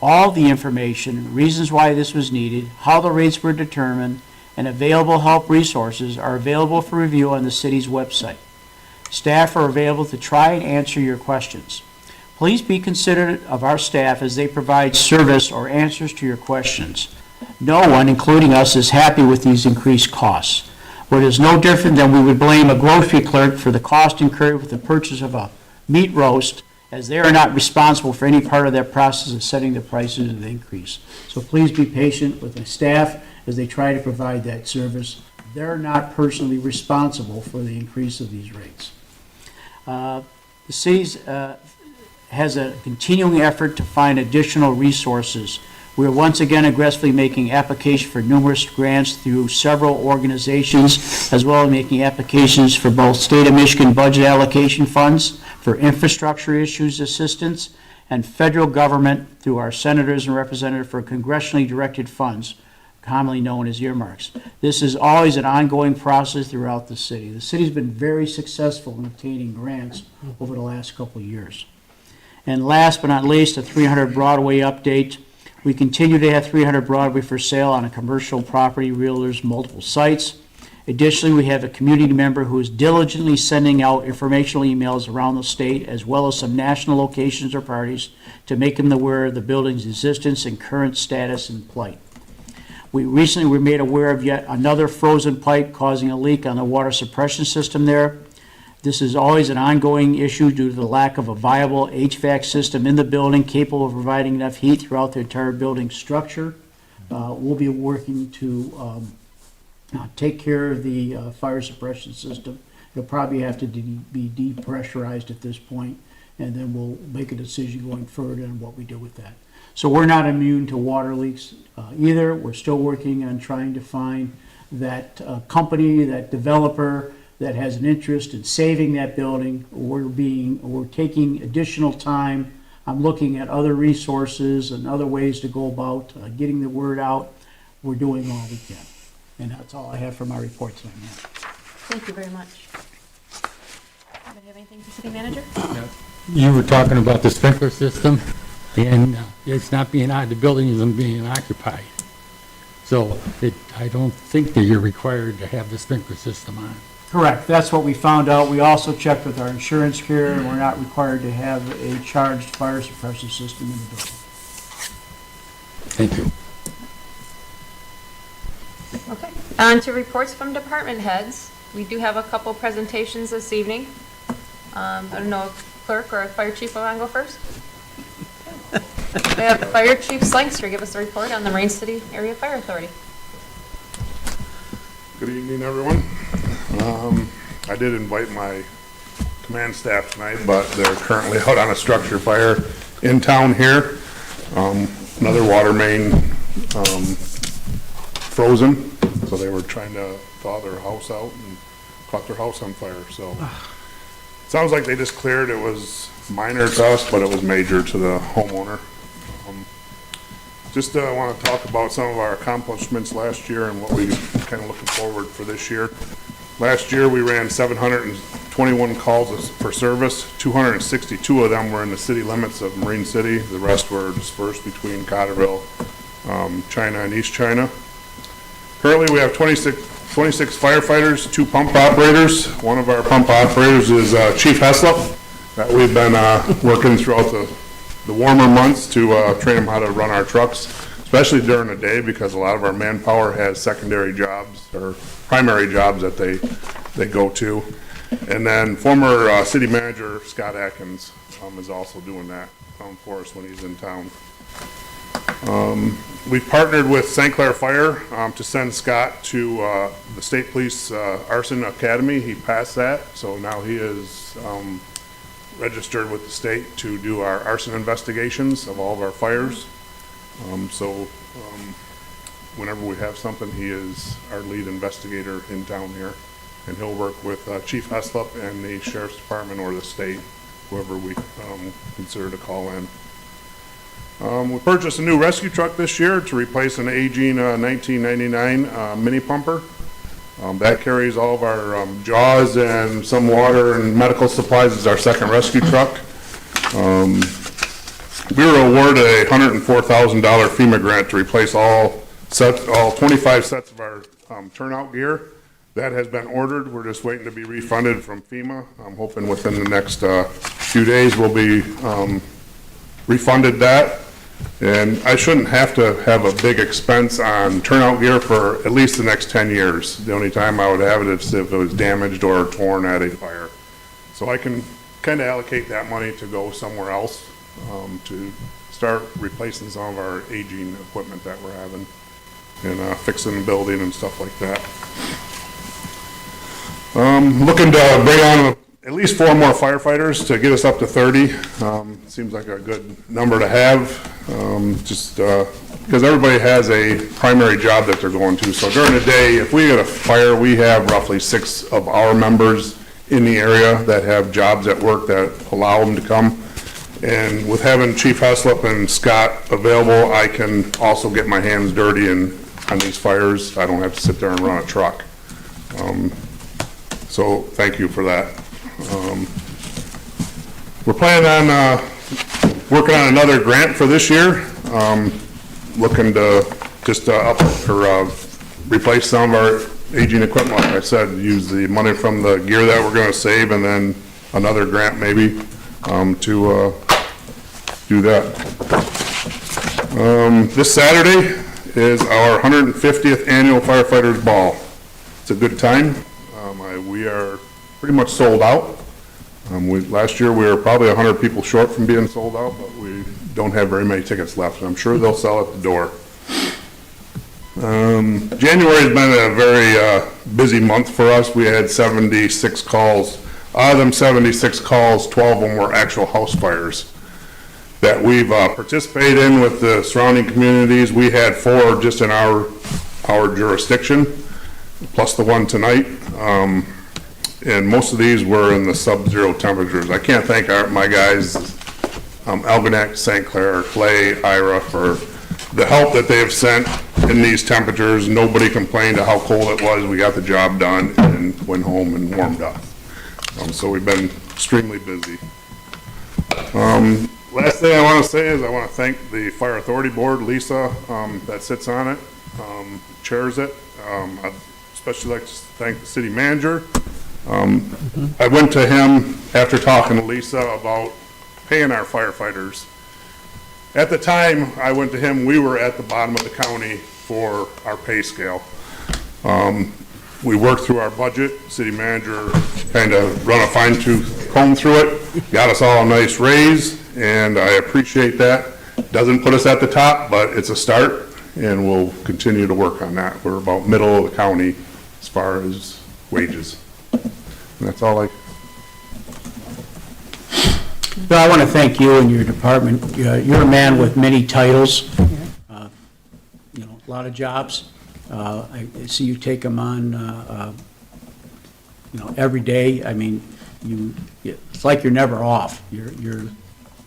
All the information, reasons why this was needed, how the rates were determined, and available help resources are available for review on the city's website. Staff are available to try and answer your questions. Please be considerate of our staff as they provide service or answers to your questions. No one, including us, is happy with these increased costs. But it is no different than we would blame a grocery clerk for the cost incurred with the purchase of a meat roast, as they are not responsible for any part of that process of setting the prices of the increase. So please be patient with the staff as they try to provide that service. They're not personally responsible for the increase of these rates. The city has a continuing effort to find additional resources. We are once again aggressively making applications for numerous grants through several organizations, as well as making applications for both state of Michigan budget allocation funds for infrastructure issues assistance and federal government through our senators and representatives for congressionally directed funds, commonly known as earmarks. This is always an ongoing process throughout the city. The city's been very successful in obtaining grants over the last couple of years. And last but not least, a 300 Broadway update. We continue to have 300 Broadway for sale on a commercial property, realtors, multiple sites. Additionally, we have a community member who is diligently sending out informational emails around the state, as well as some national locations or parties, to make them aware of the building's existence and current status and plight. We recently were made aware of yet another frozen pipe causing a leak on the water suppression system there. This is always an ongoing issue due to the lack of a viable HVAC system in the building capable of providing enough heat throughout the entire building structure. We'll be working to take care of the fire suppression system. It'll probably have to be depressurized at this point, and then we'll make a decision going further on what we do with that. So we're not immune to water leaks either. We're still working on trying to find that company, that developer that has an interest in saving that building. We're taking additional time. I'm looking at other resources and other ways to go about getting the word out. We're doing all we can. And that's all I have for my report tonight. Thank you very much. Anybody have anything for city manager? You were talking about the sprinkler system, and it's not being, the building isn't being occupied. So I don't think that you're required to have the sprinkler system on. Correct. That's what we found out. We also checked with our insurance carrier, and we're not required to have a charged fire suppression system in the building. Thank you. Okay. On to reports from department heads. We do have a couple presentations this evening. I don't know if clerk or fire chief want to go first? We have Fire Chief Slankster give us a report on the Marine City Area Fire Authority. Good evening, everyone. I did invite my command staff tonight, but they're currently out on a structure fire in town here. Another water main frozen, so they were trying to thaw their house out and caught their house on fire, so. Sounds like they just cleared, it was minor to us, but it was major to the homeowner. Just want to talk about some of our accomplishments last year and what we kind of looking forward for this year. Last year, we ran 721 calls for service. 262 of them were in the city limits of Marine City. The rest were dispersed between Cotterville, China, and East China. Currently, we have 26 firefighters, 2 pump operators. One of our pump operators is Chief Heslop, that we've been working throughout the warmer months to train them how to run our trucks, especially during the day, because a lot of our manpower has secondary jobs or primary jobs that they go to. And then former city manager Scott Atkins is also doing that for us when he's in town. We've partnered with St. Clair Fire to send Scott to the State Police Arson Academy. He passed that, so now he is registered with the state to do our arson investigations of all of our fires. Whenever we have something, he is our lead investigator in town here. And he'll work with Chief Heslop and the Sheriff's Department or the state, whoever we consider to call in. We purchased a new rescue truck this year to replace an aging 1999 mini pumper. That carries all of our jaws and some water and medical supplies as our second rescue truck. We were awarded a $104,000 FEMA grant to replace all 25 sets of our turnout gear. That has been ordered. We're just waiting to be refunded from FEMA. I'm hoping within the next few days we'll be refunded that. And I shouldn't have to have a big expense on turnout gear for at least the next 10 years. The only time I would have it is if it was damaged or torn at a fire. So I can kind of allocate that money to go somewhere else to start replacing some of our aging equipment that we're having and fixing the building and stuff like that. Looking to bring on at least 4 more firefighters to get us up to 30. Seems like a good number to have, just because everybody has a primary job that they're going to. So during the day, if we get a fire, we have roughly 6 of our members in the area that have jobs at work that allow them to come. And with having Chief Heslop and Scott available, I can also get my hands dirty on these fires. I don't have to sit there and run a truck. So thank you for that. We're planning on working on another grant for this year. Looking to just up or replace some of our aging equipment. Like I said, use the money from the gear that we're going to save, and then another grant maybe to do that. This Saturday is our 150th annual Firefighters Ball. It's a good time. We are pretty much sold out. Last year we were probably 100 people short from being sold out, but we don't have very many tickets left. I'm sure they'll sell at the door. January has been a very busy month for us. We had 76 calls. Out of them 76 calls, 12 of them were actual house fires that we've participated in with the surrounding communities. We had 4 just in our jurisdiction, plus the one tonight. And most of these were in the sub-zero temperatures. I can't thank my guys, Algonac, St. Clair, Clay, Ira, for the help that they have sent in these temperatures. Nobody complained of how cold it was. We got the job done and went home and warmed up. So we've been extremely busy. Last thing I want to say is I want to thank the Fire Authority Board, Lisa, that sits on it, chairs it. I'd especially like to thank the city manager. I went to him after talking to Lisa about paying our firefighters. At the time I went to him, we were at the bottom of the county for our pay scale. We worked through our budget. City manager kind of run a fine-tooth comb through it, got us all a nice raise, and I appreciate that. Doesn't put us at the top, but it's a start, and we'll continue to work on that. We're about middle of the county as far as wages. And that's all I... Bill, I want to thank you and your department. You're a man with many titles, a lot of jobs. I see you take them on, every day. I mean, it's like you're never off. You're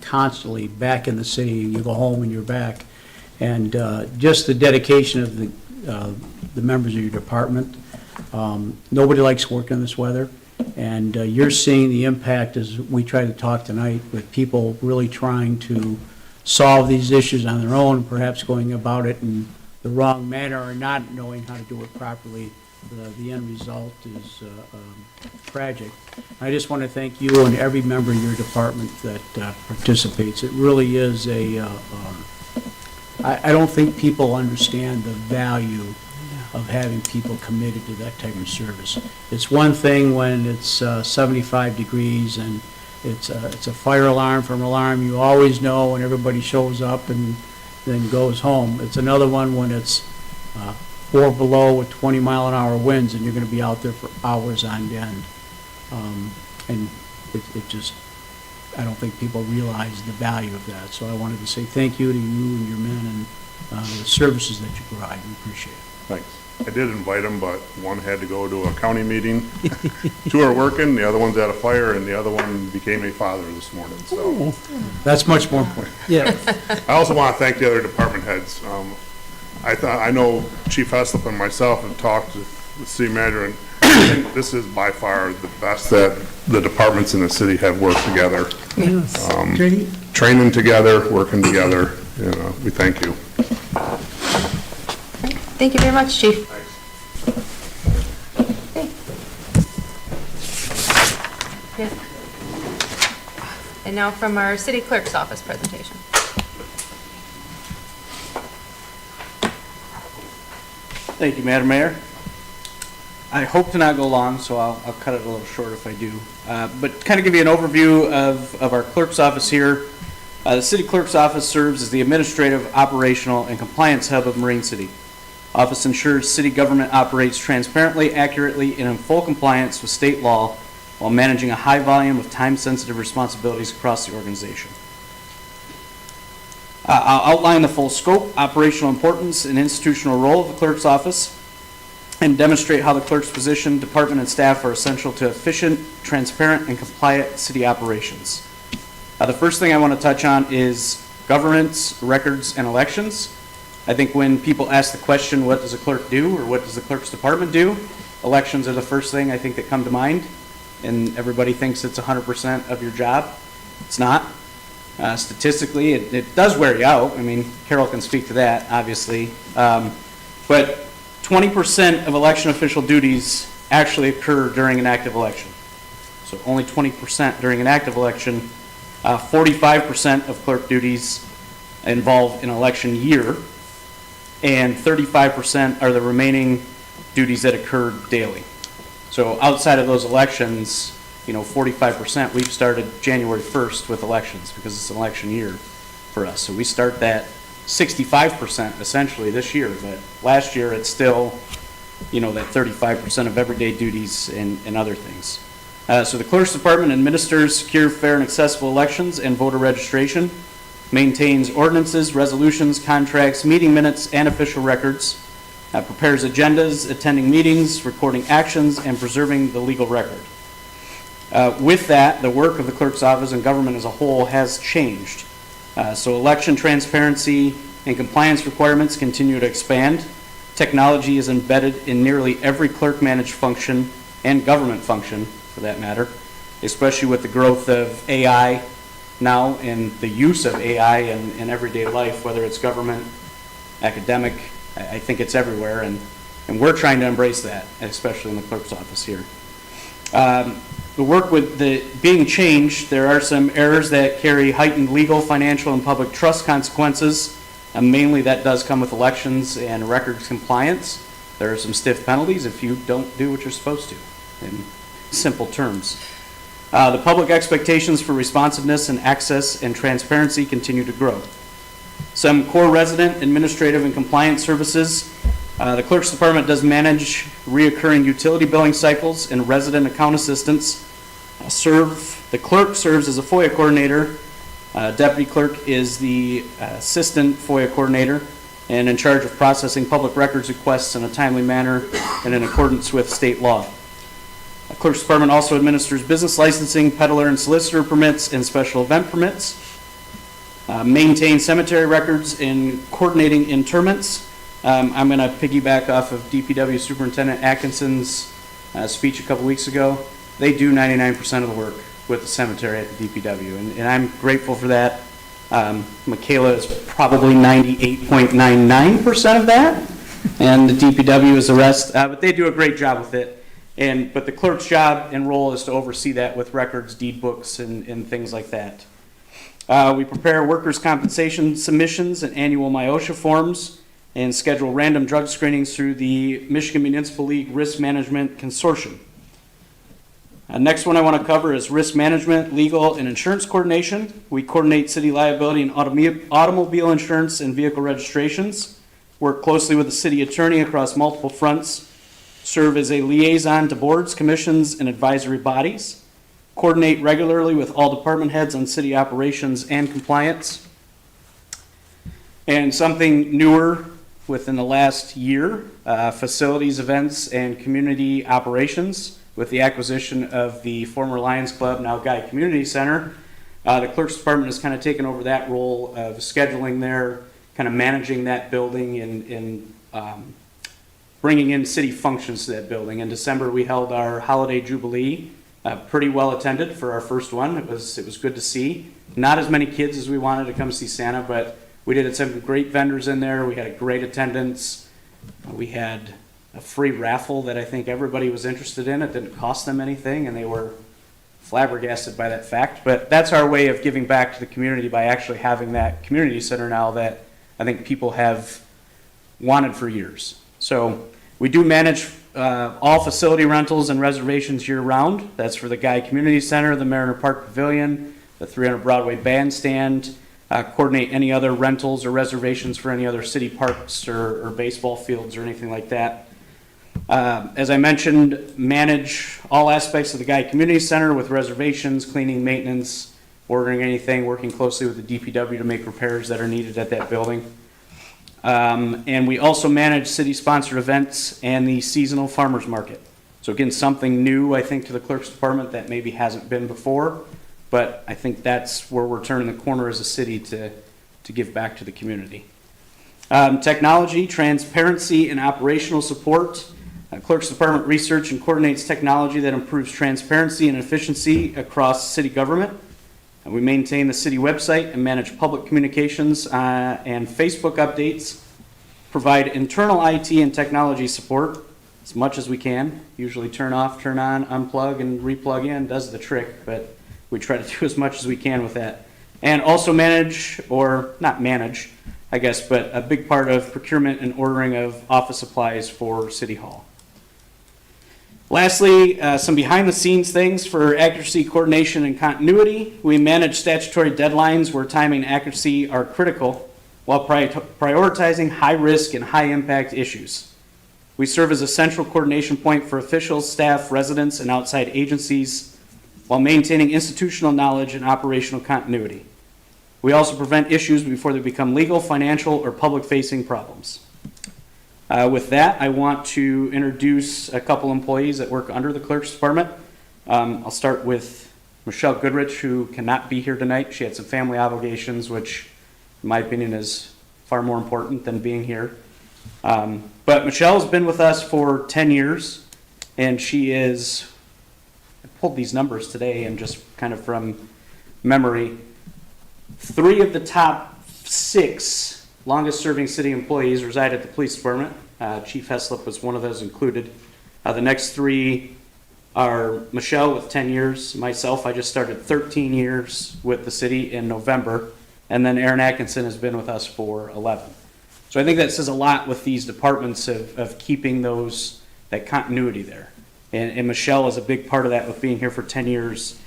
constantly back in the city. You go home and you're back. And just the dedication of the members of your department. Nobody likes working in this weather. And you're seeing the impact as we try to talk tonight with people really trying to solve these issues on their own, perhaps going about it in the wrong manner or not knowing how to do it properly. The end result is tragic. I just want to thank you and every member of your department that participates. It really is I don't think people understand the value of having people committed to that type of service. It's one thing when it's 75 degrees and it's a fire alarm from an alarm you always know when everybody shows up and then goes home. It's another one when it's 4 below with 20-mile-an-hour winds and you're going to be out there for hours on end. And it just, I don't think people realize the value of that. So I wanted to say thank you to you and your men and the services that you provide. We appreciate it. Thanks. I did invite them, but one had to go to a county meeting. Two are working, the other one's at a fire, and the other one became a father this morning, so. That's much more important. Yeah. I also want to thank the other department heads. I know Chief Heslop and myself have talked to the city manager, and I think this is by far the best that the departments in the city have worked together. Yes. Great. Training together, working together, we thank you. Thank you very much, Chief. Okay. And now from our city clerk's office presentation. Thank you, Madam Mayor. I hope to not go long, so I'll cut it a little short if I do. But kind of give you an overview of our clerk's office here. The city clerk's office serves as the administrative, operational, and compliance hub of Marine City. Office ensures city government operates transparently, accurately, and in full compliance with state law while managing a high volume of time-sensitive responsibilities across the organization. I'll outline the full scope, operational importance, and institutional role of the clerk's office and demonstrate how the clerk's position, department, and staff are essential to efficient, transparent, and compliant city operations. The first thing I want to touch on is governance, records, and elections. I think when people ask the question, what does a clerk do, or what does the clerk's department do, elections are the first thing I think that come to mind, and everybody thinks it's 100% of your job. It's not. Statistically, it does wear you out. I mean, Carol can speak to that, obviously. But 20% of election official duties actually occur during an active election. So only 20% during an active election. 45% of clerk duties involve an election year, and 35% are the remaining duties that occur daily. So outside of those elections, 45%, we've started January 1st with elections because it's an election year for us. So we start that 65% essentially this year, but last year it's still, that 35% of everyday duties and other things. So the clerk's department administers secure, fair, and accessible elections and voter registration, maintains ordinances, resolutions, contracts, meeting minutes, and official records, prepares agendas, attending meetings, recording actions, and preserving the legal record. With that, the work of the clerk's office and government as a whole has changed. So election transparency and compliance requirements continue to expand. Technology is embedded in nearly every clerk-managed function and government function, for that matter, especially with the growth of AI now and the use of AI in everyday life, whether it's government, academic. I think it's everywhere, and we're trying to embrace that, especially in the clerk's office here. The work with the being changed, there are some errors that carry heightened legal, financial, and public trust consequences. Mainly that does come with elections and records compliance. There are some stiff penalties if you don't do what you're supposed to, in simple terms. The public expectations for responsiveness and access and transparency continue to grow. Some core resident, administrative, and compliance services. The clerk's department does manage reoccurring utility billing cycles and resident account assistance. The clerk serves as a FOIA coordinator. Deputy clerk is the assistant FOIA coordinator and in charge of processing public records requests in a timely manner and in accordance with state law. The Clerk's Department also administers business licensing, peddler and solicitor permits, and special event permits. Maintain cemetery records and coordinating interments. I'm going to piggyback off of DPW Superintendent Atkinson's speech a couple weeks ago. They do 99% of the work with the cemetery at the DPW, and I'm grateful for that. Michaela is probably 98.99% of that, and the DPW is the rest, but they do a great job with it. But the clerk's job and role is to oversee that with records, deed books, and things like that. We prepare workers' compensation submissions and annual MIOSHA forms and schedule random drug screenings through the Michigan Municipal League Risk Management Consortium. Next one I want to cover is risk management, legal, and insurance coordination. We coordinate city liability and automobile insurance and vehicle registrations, work closely with the city attorney across multiple fronts, serve as a liaison to boards, commissions, and advisory bodies, coordinate regularly with all department heads on city operations and compliance. And something newer within the last year, facilities, events, and community operations. With the acquisition of the former Lions Club, now Guy Community Center, the Clerk's Department has kind of taken over that role of scheduling there, kind of managing that building and bringing in city functions to that building. In December, we held our Holiday Jubilee, pretty well attended for our first one. It was good to see. Not as many kids as we wanted to come see Santa, but we did some great vendors in there. We had a great attendance. We had a free raffle that I think everybody was interested in. It didn't cost them anything, and they were flabbergasted by that fact. But that's our way of giving back to the community by actually having that community center now that I think people have wanted for years. So we do manage all facility rentals and reservations year-round. That's for the Guy Community Center, the Mariner Park Pavilion, the 300 Broadway Bandstand, coordinate any other rentals or reservations for any other city parks or baseball fields or anything like that. As I mentioned, manage all aspects of the Guy Community Center with reservations, cleaning, maintenance, ordering anything, working closely with the DPW to make repairs that are needed at that building. And we also manage city-sponsored events and the seasonal farmers market. So again, something new, I think, to the Clerk's Department that maybe hasn't been before, but I think that's where we're turning the corner as a city to give back to the community. Technology, transparency, and operational support. Clerk's Department research and coordinates technology that improves transparency and efficiency across city government. We maintain the city website and manage public communications and Facebook updates, provide internal IT and technology support as much as we can. Usually turn off, turn on, unplug, and replug in does the trick, but we try to do as much as we can with that. And also manage, or not manage, I guess, but a big part of procurement and ordering of office supplies for City Hall. Lastly, some behind-the-scenes things for accuracy, coordination, and continuity. We manage statutory deadlines where timing and accuracy are critical while prioritizing high-risk and high-impact issues. We serve as a central coordination point for officials, staff, residents, and outside agencies while maintaining institutional knowledge and operational continuity. We also prevent issues before they become legal, financial, or public-facing problems. With that, I want to introduce a couple employees that work under the Clerk's Department. I'll start with Michelle Goodrich, who cannot be here tonight. She had some family obligations, which, in my opinion, is far more important than being here. But Michelle's been with us for 10 years, and she is, I pulled these numbers today and just kind of from memory, 3 of the top 6 longest serving city employees reside at the police department. Chief Heslop was one of those included. The next 3 are Michelle with 10 years, myself, I just started 13 years with the city in November, and then Aaron Atkinson has been with us for 11. So I think that says a lot with these departments of keeping that continuity there. And Michelle is a big part of that with being here for 10 years.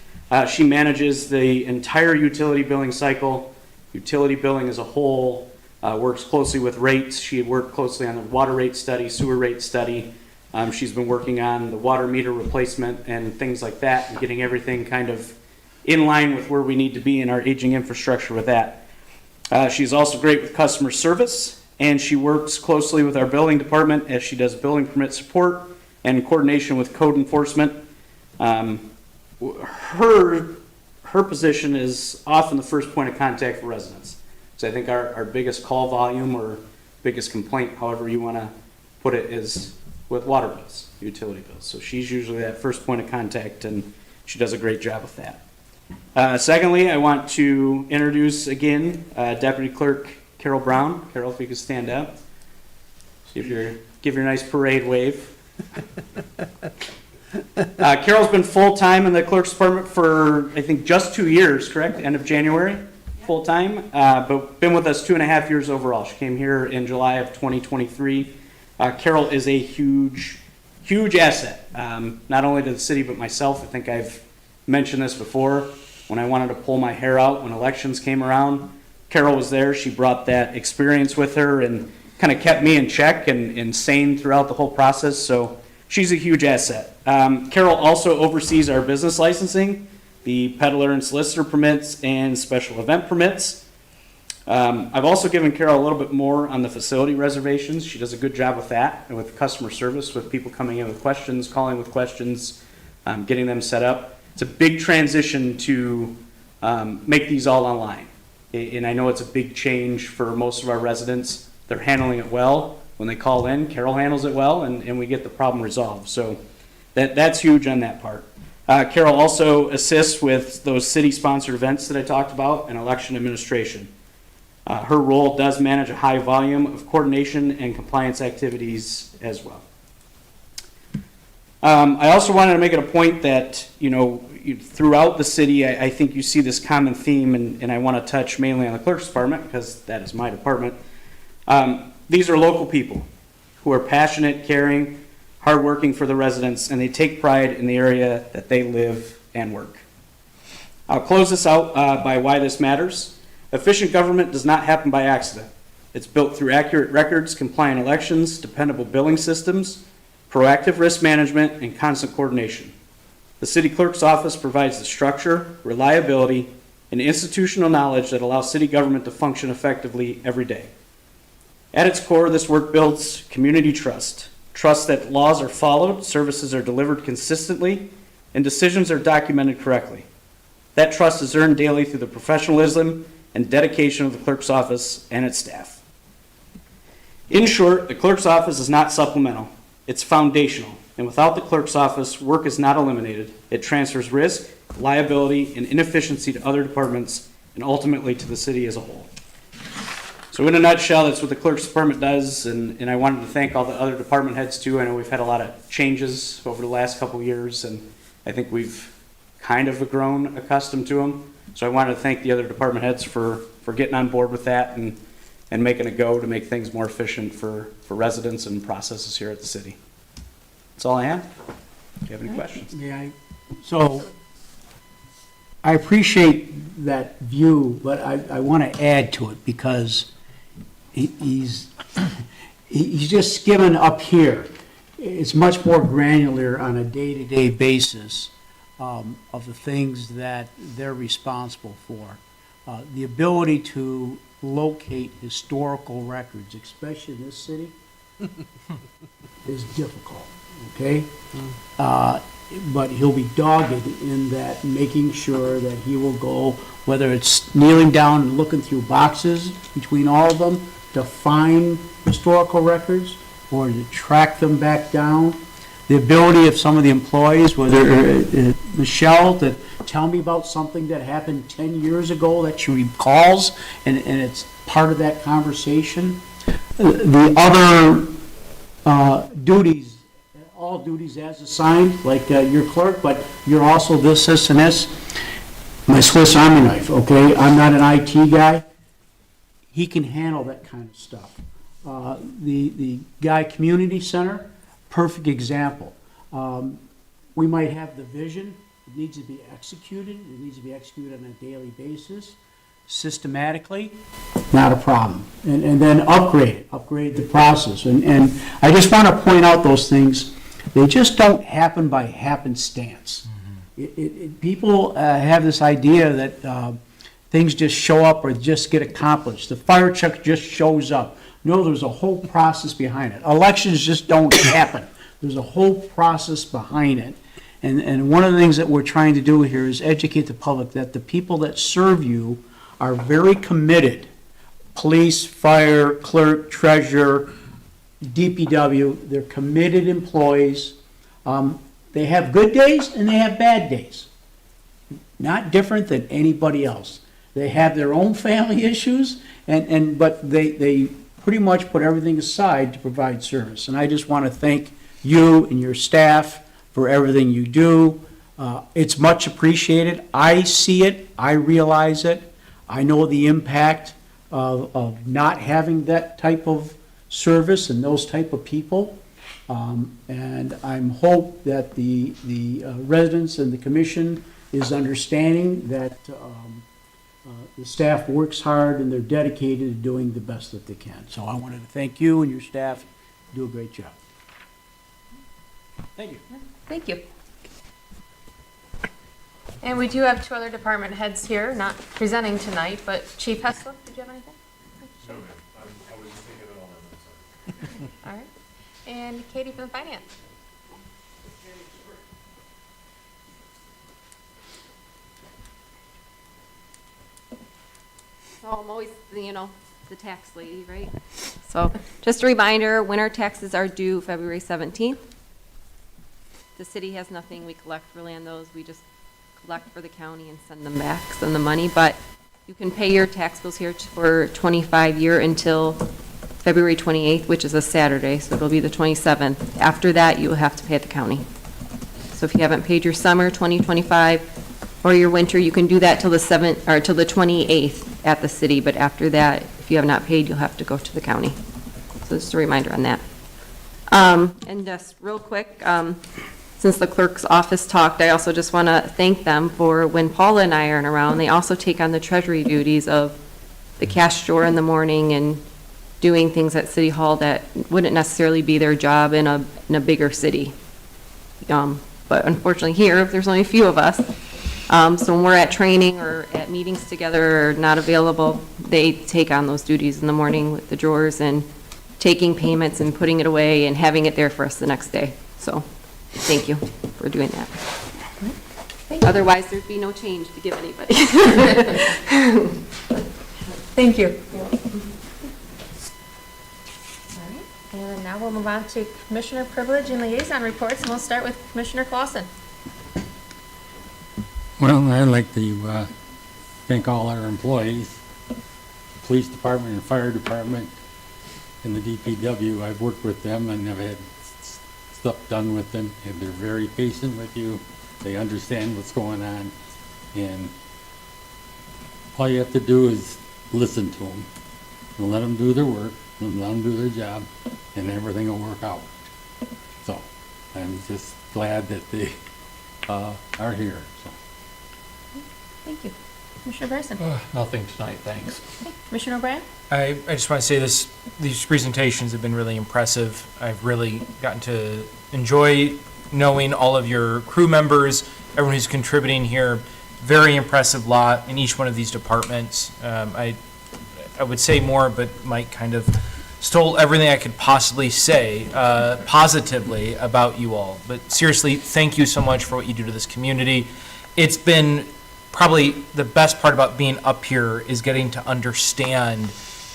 She manages the entire utility billing cycle, utility billing as a whole, works closely with rates. She worked closely on the water rate study, sewer rate study. She's been working on the water meter replacement and things like that, and getting everything kind of in line with where we need to be in our aging infrastructure with that. She's also great with customer service, and she works closely with our building department as she does building permit support and coordination with code enforcement. Her position is often the first point of contact for residents. So I think our biggest call volume or biggest complaint, however you want to put it, is with water bills, utility bills. So she's usually that first point of contact, and she does a great job with that. Secondly, I want to introduce again Deputy Clerk Carol Brown. Carol, if you could stand up. Give your nice parade wave. Carol's been full-time in the clerk's department for, I think, just 2 years, correct? End of January, full-time, but been with us 2.5 years overall. She came here in July of 2023. Carol is a huge asset, not only to the city, but myself. I think I've mentioned this before. When I wanted to pull my hair out when elections came around, Carol was there. She brought that experience with her and kind of kept me in check and sane throughout the whole process. So she's a huge asset. Carol also oversees our business licensing, the peddler and solicitor permits, and special event permits. I've also given Carol a little bit more on the facility reservations. She does a good job with that and with customer service, with people coming in with questions, calling with questions, getting them set up. It's a big transition to make these all online. And I know it's a big change for most of our residents. They're handling it well. When they call in, Carol handles it well, and we get the problem resolved. So that's huge on that part. Carol also assists with those city-sponsored events that I talked about and election administration. Her role does manage a high volume of coordination and compliance activities as well. I also wanted to make it a point that, throughout the city, I think you see this common theme, and I want to touch mainly on the clerk's department because that is my department. These are local people who are passionate, caring, hardworking for the residents, and they take pride in the area that they live and work. I'll close this out by why this matters. Efficient government does not happen by accident. It's built through accurate records, compliant elections, dependable billing systems, proactive risk management, and constant coordination. The city clerk's office provides the structure, reliability, and institutional knowledge that allows city government to function effectively every day. At its core, this work builds community trust. Trust that laws are followed, services are delivered consistently, and decisions are documented correctly. That trust is earned daily through the professionalism and dedication of the clerk's office and its staff. In short, the clerk's office is not supplemental. It's foundational. And without the clerk's office, work is not eliminated. It transfers risk, liability, and inefficiency to other departments and ultimately to the city as a whole. So in a nutshell, that's what the clerk's department does, and I wanted to thank all the other department heads too. I know we've had a lot of changes over the last couple of years, and I think we've kind of grown accustomed to them. So I wanted to thank the other department heads for getting on board with that and making it go to make things more efficient for residents and processes here at the city. That's all I have. Do you have any questions? Yeah, so I appreciate that view, but I want to add to it because he's just given up here. It's much more granular on a day-to-day basis of the things that they're responsible for. The ability to locate historical records, especially in this city, is difficult, okay? But he'll be dogged in that, making sure that he will go, whether it's kneeling down and looking through boxes between all of them to find historical records or to track them back down. The ability of some of the employees, whether Michelle, to tell me about something that happened 10 years ago that she recalls, and it's part of that conversation. The other duties, all duties as assigned, like your clerk, but you're also this, and this. My Swiss Army knife, okay? I'm not an IT guy. He can handle that kind of stuff. The guy community center, perfect example. We might have the vision. It needs to be executed. It needs to be executed on a daily basis, systematically, not a problem. And then upgrade the process. And I just want to point out those things. They just don't happen by happenstance. People have this idea that things just show up or just get accomplished. The fire truck just shows up. No, there's a whole process behind it. Elections just don't happen. There's a whole process behind it. And one of the things that we're trying to do here is educate the public that the people that serve you are very committed. Police, fire, clerk, treasurer, DPW, they're committed employees. They have good days and they have bad days. Not different than anybody else. They have their own family issues, but they pretty much put everything aside to provide service. And I just want to thank you and your staff for everything you do. It's much appreciated. I see it, I realize it. I know the impact of not having that type of service and those type of people. And I'm hope that the residents and the commission is understanding that the staff works hard and they're dedicated to doing the best that they can. So I wanted to thank you and your staff. Do a great job. Thank you. Thank you. And we do have two other department heads here, not presenting tonight, but Chief Heslop, did you have anything? No, ma'am. I was just thinking it all in, I'm sorry. All right. And Katie from Finance. So I'm always, the tax lady, right? So just a reminder, winter taxes are due February 17th. The city has nothing we collect really on those. We just collect for the county and send them back, send the money. But you can pay your tax bills here for 25 year until February 28th, which is a Saturday, so it'll be the 27th. After that, you will have to pay at the county. So if you haven't paid your summer 2025 or your winter, you can do that till the 7th or till the 28th at the city. But after that, if you have not paid, you'll have to go to the county. So just a reminder on that. And just real quick, since the clerk's office talked, I also just want to thank them for when Paula and I aren't around, they also take on the treasury duties of the cash drawer in the morning and doing things at City Hall that wouldn't necessarily be their job in a bigger city. But unfortunately here, there's only a few of us. So when we're at training or at meetings together or not available, they take on those duties in the morning with the drawers and taking payments and putting it away and having it there for us the next day. So thank you for doing that. Otherwise, there'd be no change to give anybody. Thank you. And now we'll move on to Commissioner Privilege and Liaison Reports, and we'll start with Commissioner Clausen. Well, I'd like to thank all our employees, police department and fire department, and the DPW. I've worked with them and I've had stuff done with them, and they're very patient with you. They understand what's going on, and all you have to do is listen to them and let them do their work and let them do their job, and everything will work out. So I'm just glad that they are here. So. Thank you. Commissioner Bryson. Nothing tonight, thanks. Okay. Commissioner O'Brien. I just want to say these presentations have been really impressive. I've really gotten to enjoy knowing all of your crew members, everyone who's contributing here. Very impressive lot in each one of these departments. I would say more, but Mike kind of stole everything I could possibly say positively about you all. But seriously, thank you so much for what you do to this community. It's been probably the best part about being up here is getting to understand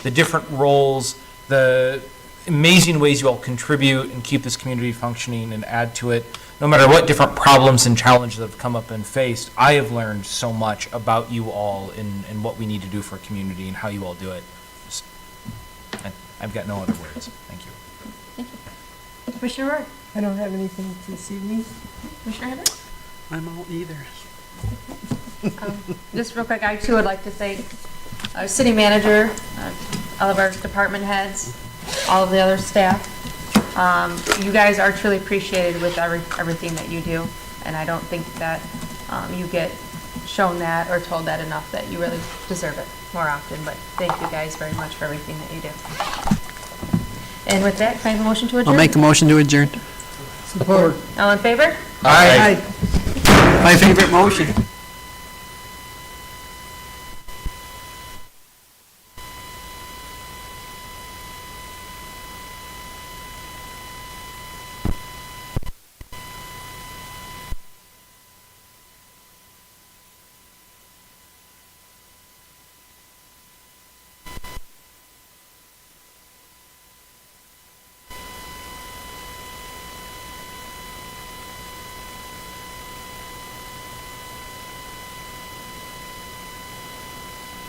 the different roles, the amazing ways you all contribute and keep this community functioning and add to it. No matter what different problems and challenges have come up and faced, I have learned so much about you all and what we need to do for a community and how you all do it. I've got no other words. Thank you. Thank you. Commissioner Roy. I don't have anything this evening. Commissioner Hebert. I'm out either. Just real quick, I too would like to thank our city manager, all of our department heads, all of the other staff. You guys are truly appreciated with everything that you do, and I don't think that you get shown that or told that enough, that you really deserve it more often. But thank you guys very much for everything that you do. And with that, can I have a motion to adjourn? I'll make a motion to adjourn. Support. All in favor? Aye. My favorite motion.